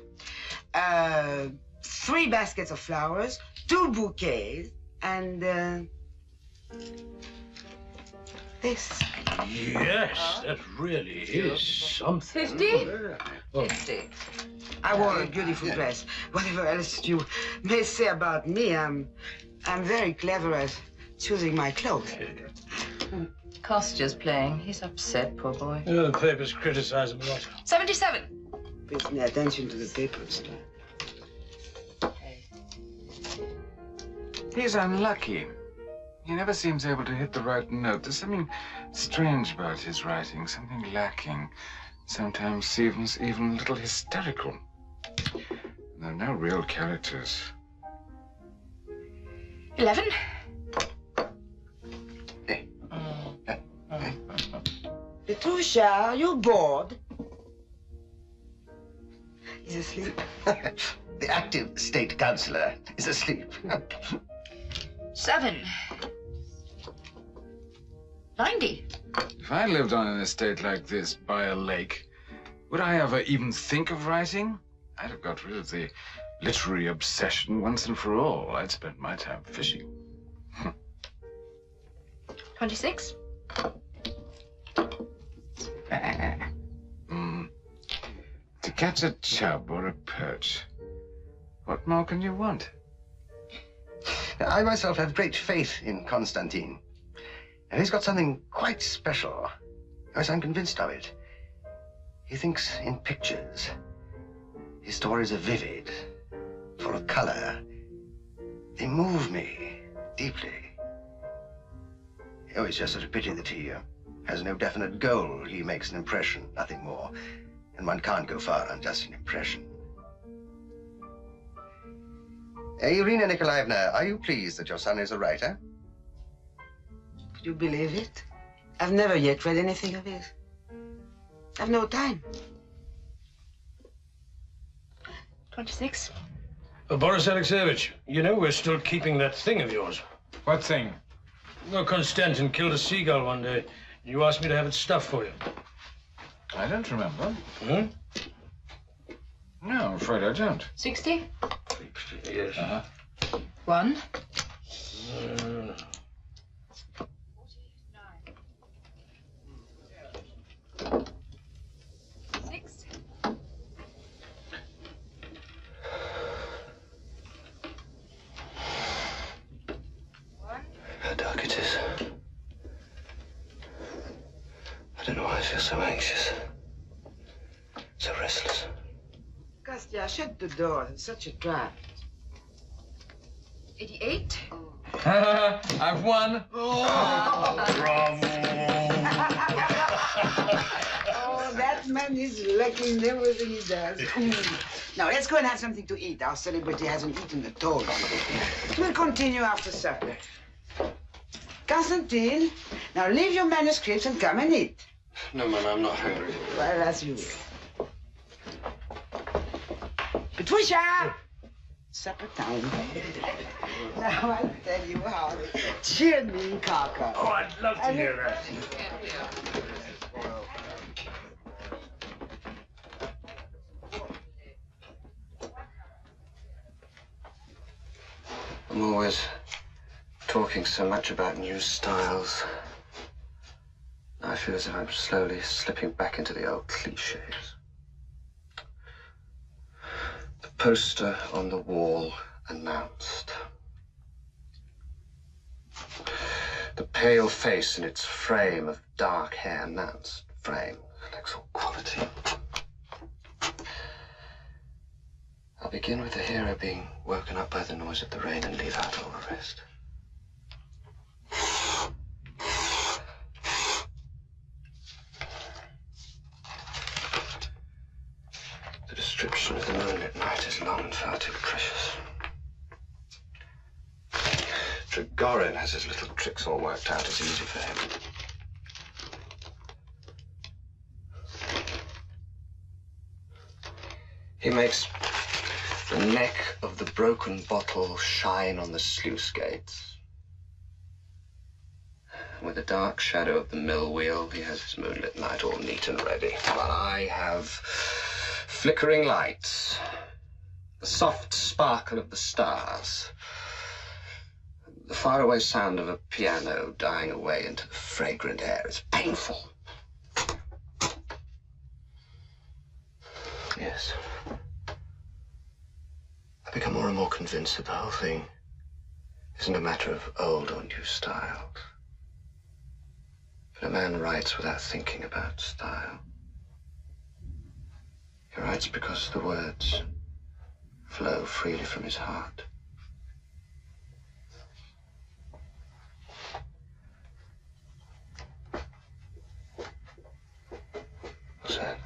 3 baskets of flowers, 2 bouquets, and this. Yes, that really is something. 50? 50. I wore a beautiful dress. Whatever else you may say about me, I'm very clever at choosing my clothes. Kostya's playing. He's upset, poor boy. The papers criticize him a lot. 77. Pays me attention to the papers. He's unlucky. He never seems able to hit the right note. There's something strange about his writing, something lacking. Sometimes seems even a little hysterical. There are no real characters. 11. Petrusha, are you bored? He's asleep. The active state councillor is asleep. 7. 90. If I lived on an estate like this by a lake, would I ever even think of writing? I'd have got rid of the literary obsession once and for all. I'd spend my time fishing. 26. To catch a chub or a perch, what more can you want? I myself have great faith in Konstantin. And he's got something quite special. Yes, I'm convinced of it. He thinks in pictures. His stories are vivid, full of color. They move me deeply. Oh, it's just such a pity that he has no definite goal. He makes an impression, nothing more. And one can't go far on just an impression. Irina Nikolaevna, are you pleased that your son is a writer? Could you believe it? I've never yet read anything of his. I've no time. 26. Boris Alexeyevich, you know we're still keeping that thing of yours. What thing? Well, Konstantin killed a seagull one day. You asked me to have it stuffed for you. I don't remember. Hmm? No, I'm afraid I don't. 60. Yes. 1. 6. How dark it is. I don't know why I feel so anxious. So restless. Kostya, shut the door. It's such a draft. 88. I've won. Bravo. Oh, that man is lucky in everything he does. Now, let's go and have something to eat. Our celebrity hasn't eaten at all. We'll continue after supper. Constantine, now leave your manuscripts and come and eat. No, Mama, I'm not hungry. Well, as you will. Patricia! Supper time. Now I'll tell you how they cheered me in Kaka. Oh, I'd love to hear that. I'm always talking so much about new styles. I feel as if I'm slowly slipping back into the old cliches. The poster on the wall announced. The pale face in its frame of dark hair announced. Frame, intellectual quality. I'll begin with the hero being woken up by the noise of the rain and leave out all the rest. The description of the moonlit night is long and far too precious. Trigorin has his little tricks all worked out. It's easy for him. He makes the neck of the broken bottle shine on the sluice gates. With the dark shadow of the mill wheel, he has his moonlit night all neat and ready. While I have flickering lights, the soft sparkle of the stars, the faraway sound of a piano dying away into the fragrant air. It's painful. Yes. I become more and more convinced that the whole thing isn't a matter of old or new styles. But a man writes without thinking about style. He writes because the words flow freely from his heart. What's that?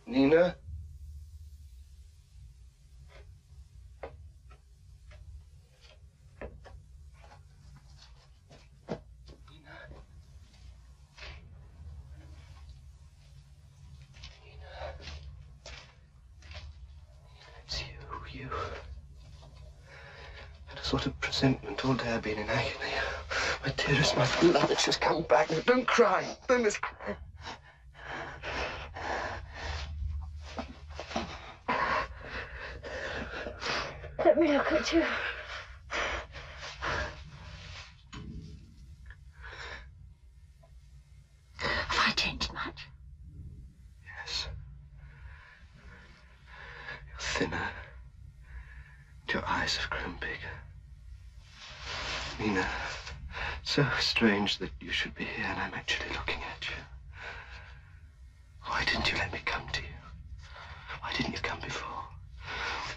Nina? It's you. I had a sort of presentiment all day I've been in agony. My dearest, my beloved, she's come back. Now, don't cry. Don't miss cry. Let me look at you. Have I changed much? Yes. You're thinner. And your eyes have grown bigger. Nina, so strange that you should be here and I'm actually looking at you. Why didn't you let me come to you? Why didn't you come before?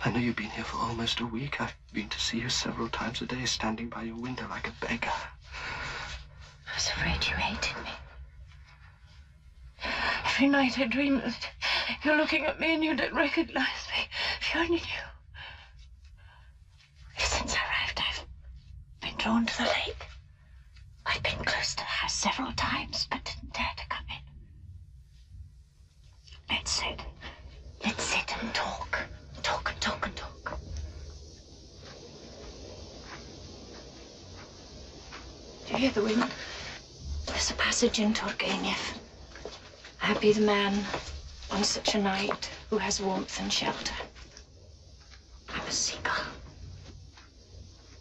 I know you've been here for almost a week. I've been to see you several times a day, standing by your window like a beggar. I was afraid you hated me. Every night I dream that you're looking at me and you don't recognize me. If you only knew. Since I arrived, I've been drawn to the lake. I've been close to the house several times, but didn't dare to come in. Let's sit and talk. Talk and talk and talk. Do you hear the wind? There's a passage in Turgenev. Happy the man on such a night who has warmth and shelter. I'm a seagull.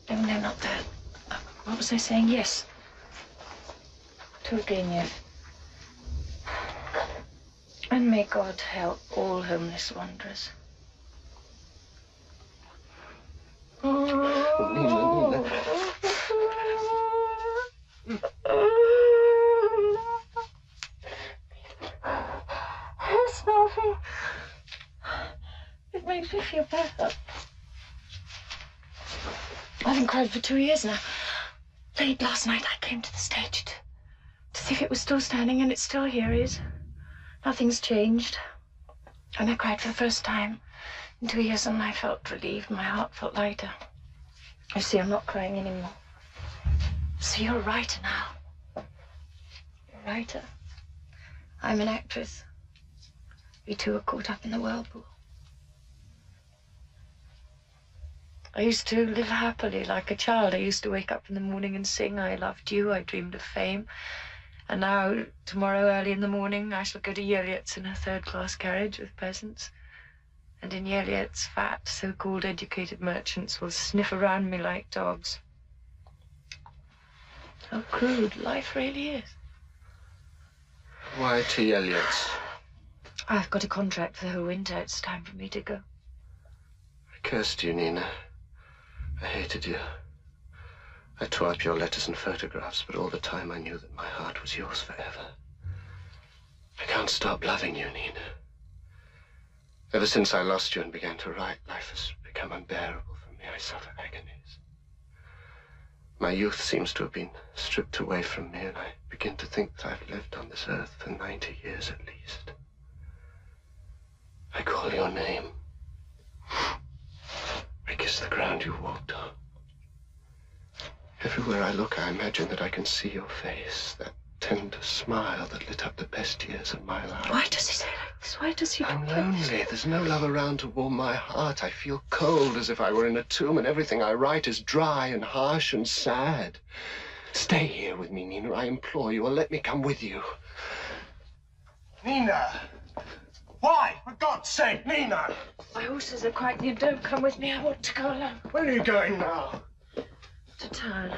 No, no, not that. What was I saying? Yes. Turgenev. And may God help all homeless wanderers. Nina. Yes, Sophie. It makes me feel better. I haven't cried for 2 years now. Late last night I came to the stage to see if it was still standing, and it still here is. Nothing's changed. And I cried for the first time in 2 years, and I felt relieved. My heart felt lighter. You see, I'm not crying anymore. So you're a writer now. You're a writer. I'm an actress. We two are caught up in the whirlpool. I used to live happily like a child. I used to wake up in the morning and sing, I loved you, I dreamed of fame. And now, tomorrow early in the morning, I shall go to Yeliot's in a third-class carriage with peasants. And in Yeliot's, fat, so-called educated merchants will sniff around me like dogs. How crude life really is. Why to Yeliot's? I've got a contract for the whole winter. It's time for me to go. I cursed you, Nina. I hated you. I tore up your letters and photographs, but all the time I knew that my heart was yours forever. I can't stop loving you, Nina. Ever since I lost you and began to write, life has become unbearable for me. I suffer agonies. My youth seems to have been stripped away from me, and I begin to think that I've lived on this earth for 90 years at least. I call your name. I kiss the ground you walked on. Everywhere I look, I imagine that I can see your face, that tender smile that lit up the best years of my life. Why does he say like this? Why does he... I'm lonely. There's no love around to warm my heart. I feel cold, as if I were in a tomb, and everything I write is dry and harsh and sad. Stay here with me, Nina, I implore you, or let me come with you. Nina! Why? For God's sake, Nina! My horses are quite near. Don't come with me. I want to go alone. Where are you going now? To town.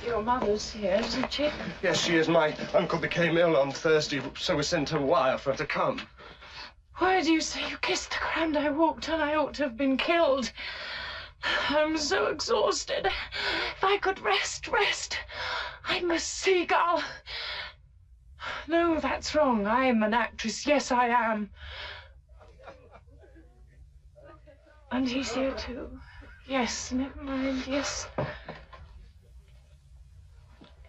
Your mother's here, isn't she? Yes, she is. My uncle became ill on Thursday, so we sent a wire for her to come. Why do you say you kissed the ground I walked on? I ought to have been killed. I'm so exhausted. If I could rest. I'm a seagull. No, that's wrong. I'm an actress. Yes, I am. And he's here too. Yes, never mind, yes.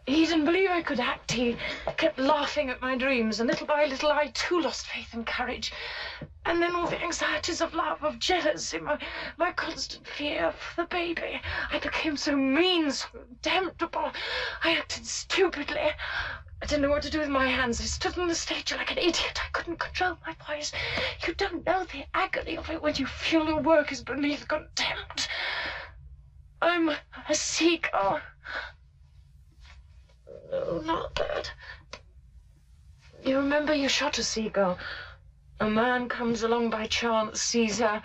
He didn't believe I could act. He kept laughing at my dreams, and little by little I too lost faith and courage. And then all the anxieties of love, of jealousy, my constant fear for the baby. I became so mean, so contemptible. I acted stupidly. I didn't know what to do with my hands. I stood on the stage like an idiot. I couldn't control my voice. You don't know the agony of it when you feel your work is beneath contempt. I'm a seagull. No, not that. You remember you shot a seagull. A man comes along by chance, sees her,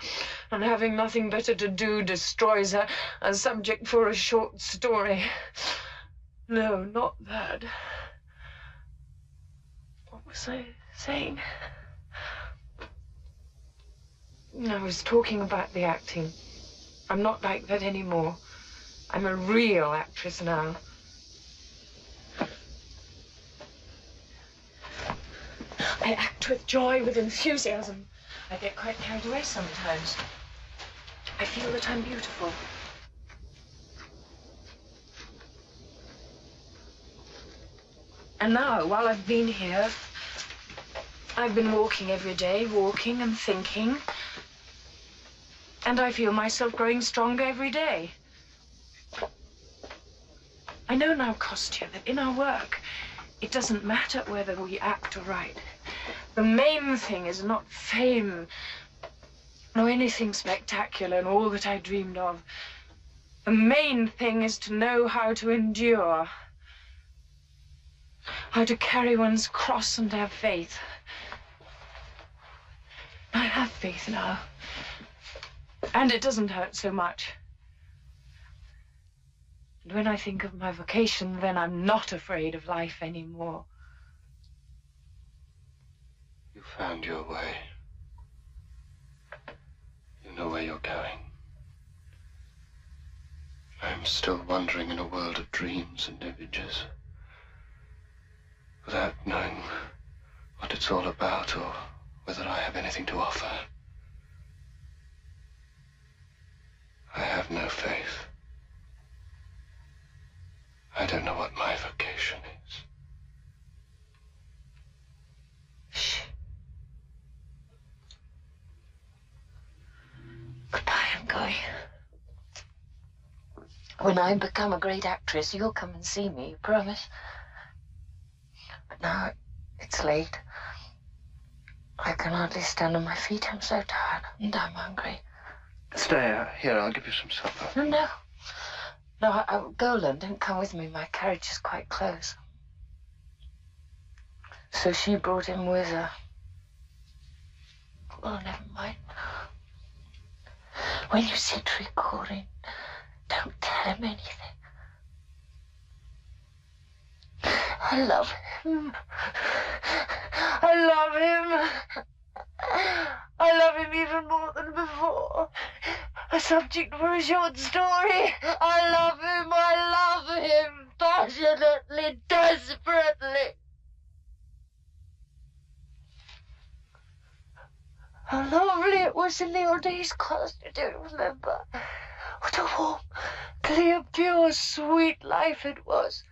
and having nothing better to do, destroys her, a subject for a short story. No, not that. What was I saying? I was talking about the acting. I'm not like that anymore. I'm a real actress now. I act with joy, with enthusiasm. I get quite carried away sometimes. I feel that I'm beautiful. And now, while I've been here, I've been walking every day, walking and thinking. And I feel myself growing stronger every day. I know now, Kostya, that in our work, it doesn't matter whether we act or write. The main thing is not fame, nor anything spectacular and all that I dreamed of. The main thing is to know how to endure. how to carry one's cross and have faith. I have faith now. And it doesn't hurt so much. And when I think of my vocation, then I'm not afraid of life anymore. You found your way. You know where you're going. I'm still wandering in a world of dreams and images, without knowing what it's all about or whether I have anything to offer. I have no faith. I don't know what my vocation is. Shh. Goodbye, I'm going. When I become a great actress, you'll come and see me, you promise? But now it's late. I can hardly stand on my feet. I'm so tired and I'm hungry. Stay here. I'll give you some supper. No. No, Golan, don't come with me. My carriage is quite close. So she brought him with her. Well, never mind. When you see Tricorin, don't tell him anything. I love him. I love him. I love him even more than before. A subject for a short story. I love him passionately, desperately. How lovely it was in the old days, Costa, do you remember? What a warm, clear, pure, sweet life it was.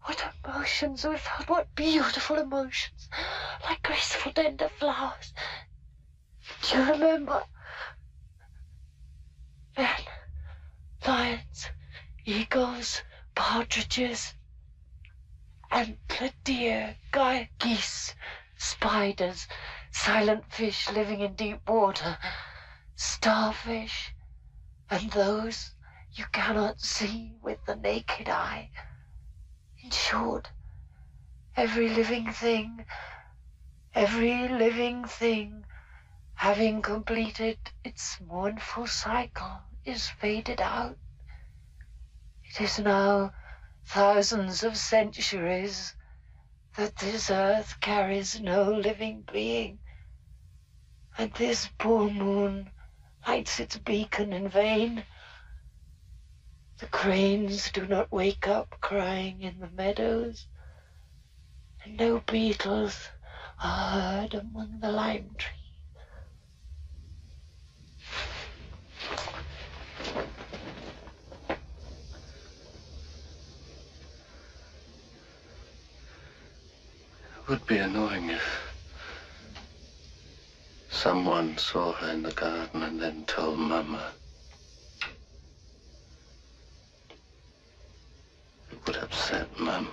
What emotions we felt, what beautiful emotions, like graceful, tender flowers. Do you remember? Then, lions, eagles, partridges, antlered deer, geese, spiders, silent fish living in deep water, starfish, and those you cannot see with the naked eye. In short, every living thing, having completed its mournful cycle, is faded out. It is now thousands of centuries that this earth carries no living being, and this poor moon lights its beacon in vain. The cranes do not wake up crying in the meadows, and no beetles are heard among the lime trees. It would be annoying if someone saw her in the garden and then told Mama. It would upset Mama.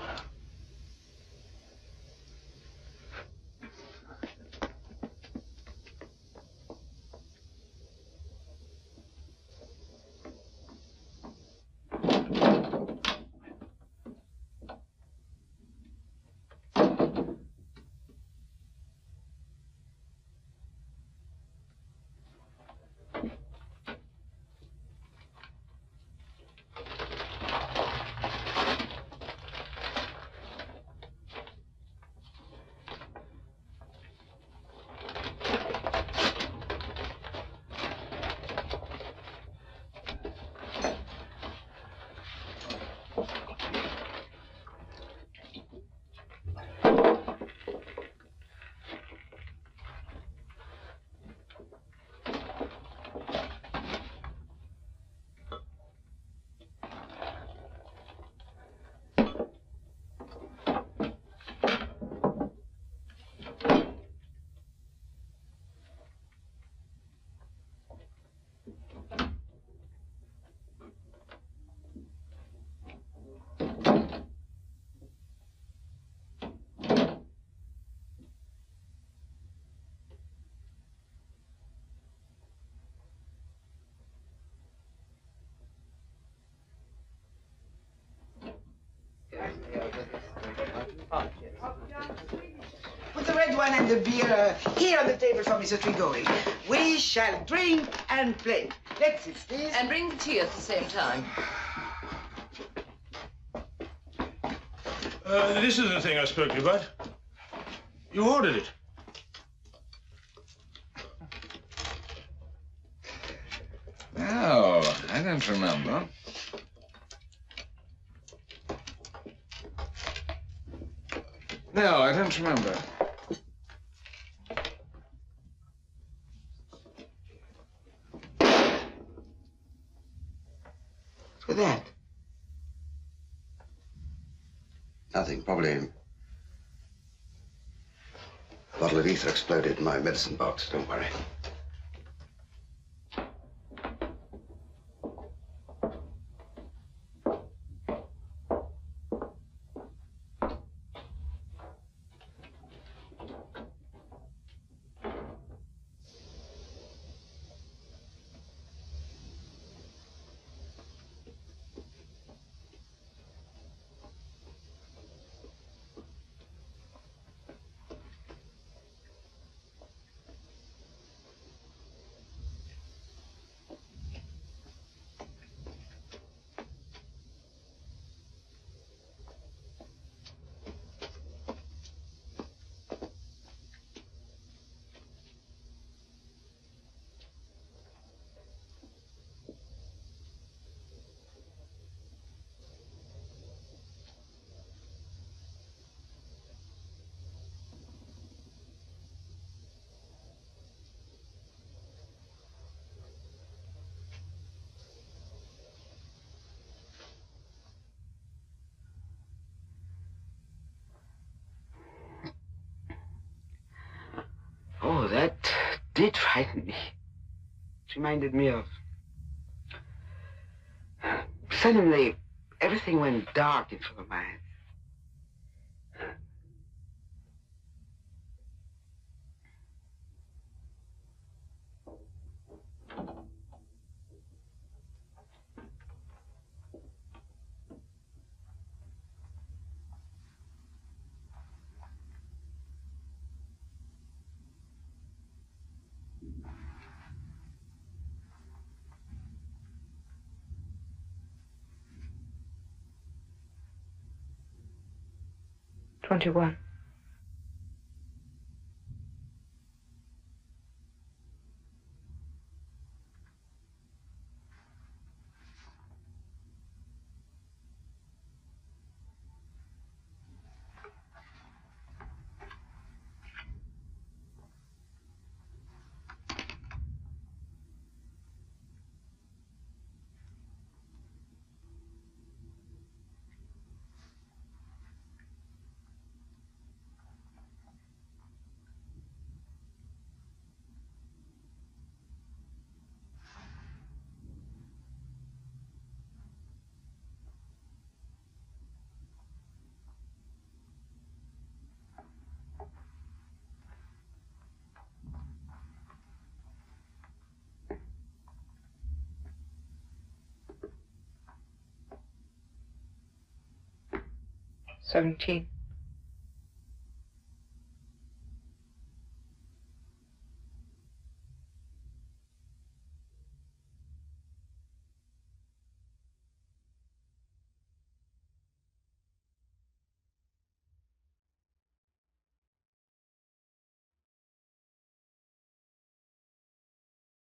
and the beer here on the table for Mr. Trigori. We shall drink and play. Let's sit, please. And bring the tea at the same time. This is the thing I spoke to you about. You ordered it. No, I don't remember. No, I don't remember. What's with that? Nothing, probably. A bottle of ether exploded in my medicine box. Don't worry. Oh, that did frighten me. It reminded me of... Suddenly, everything went dark in front of my eyes. $21. $17.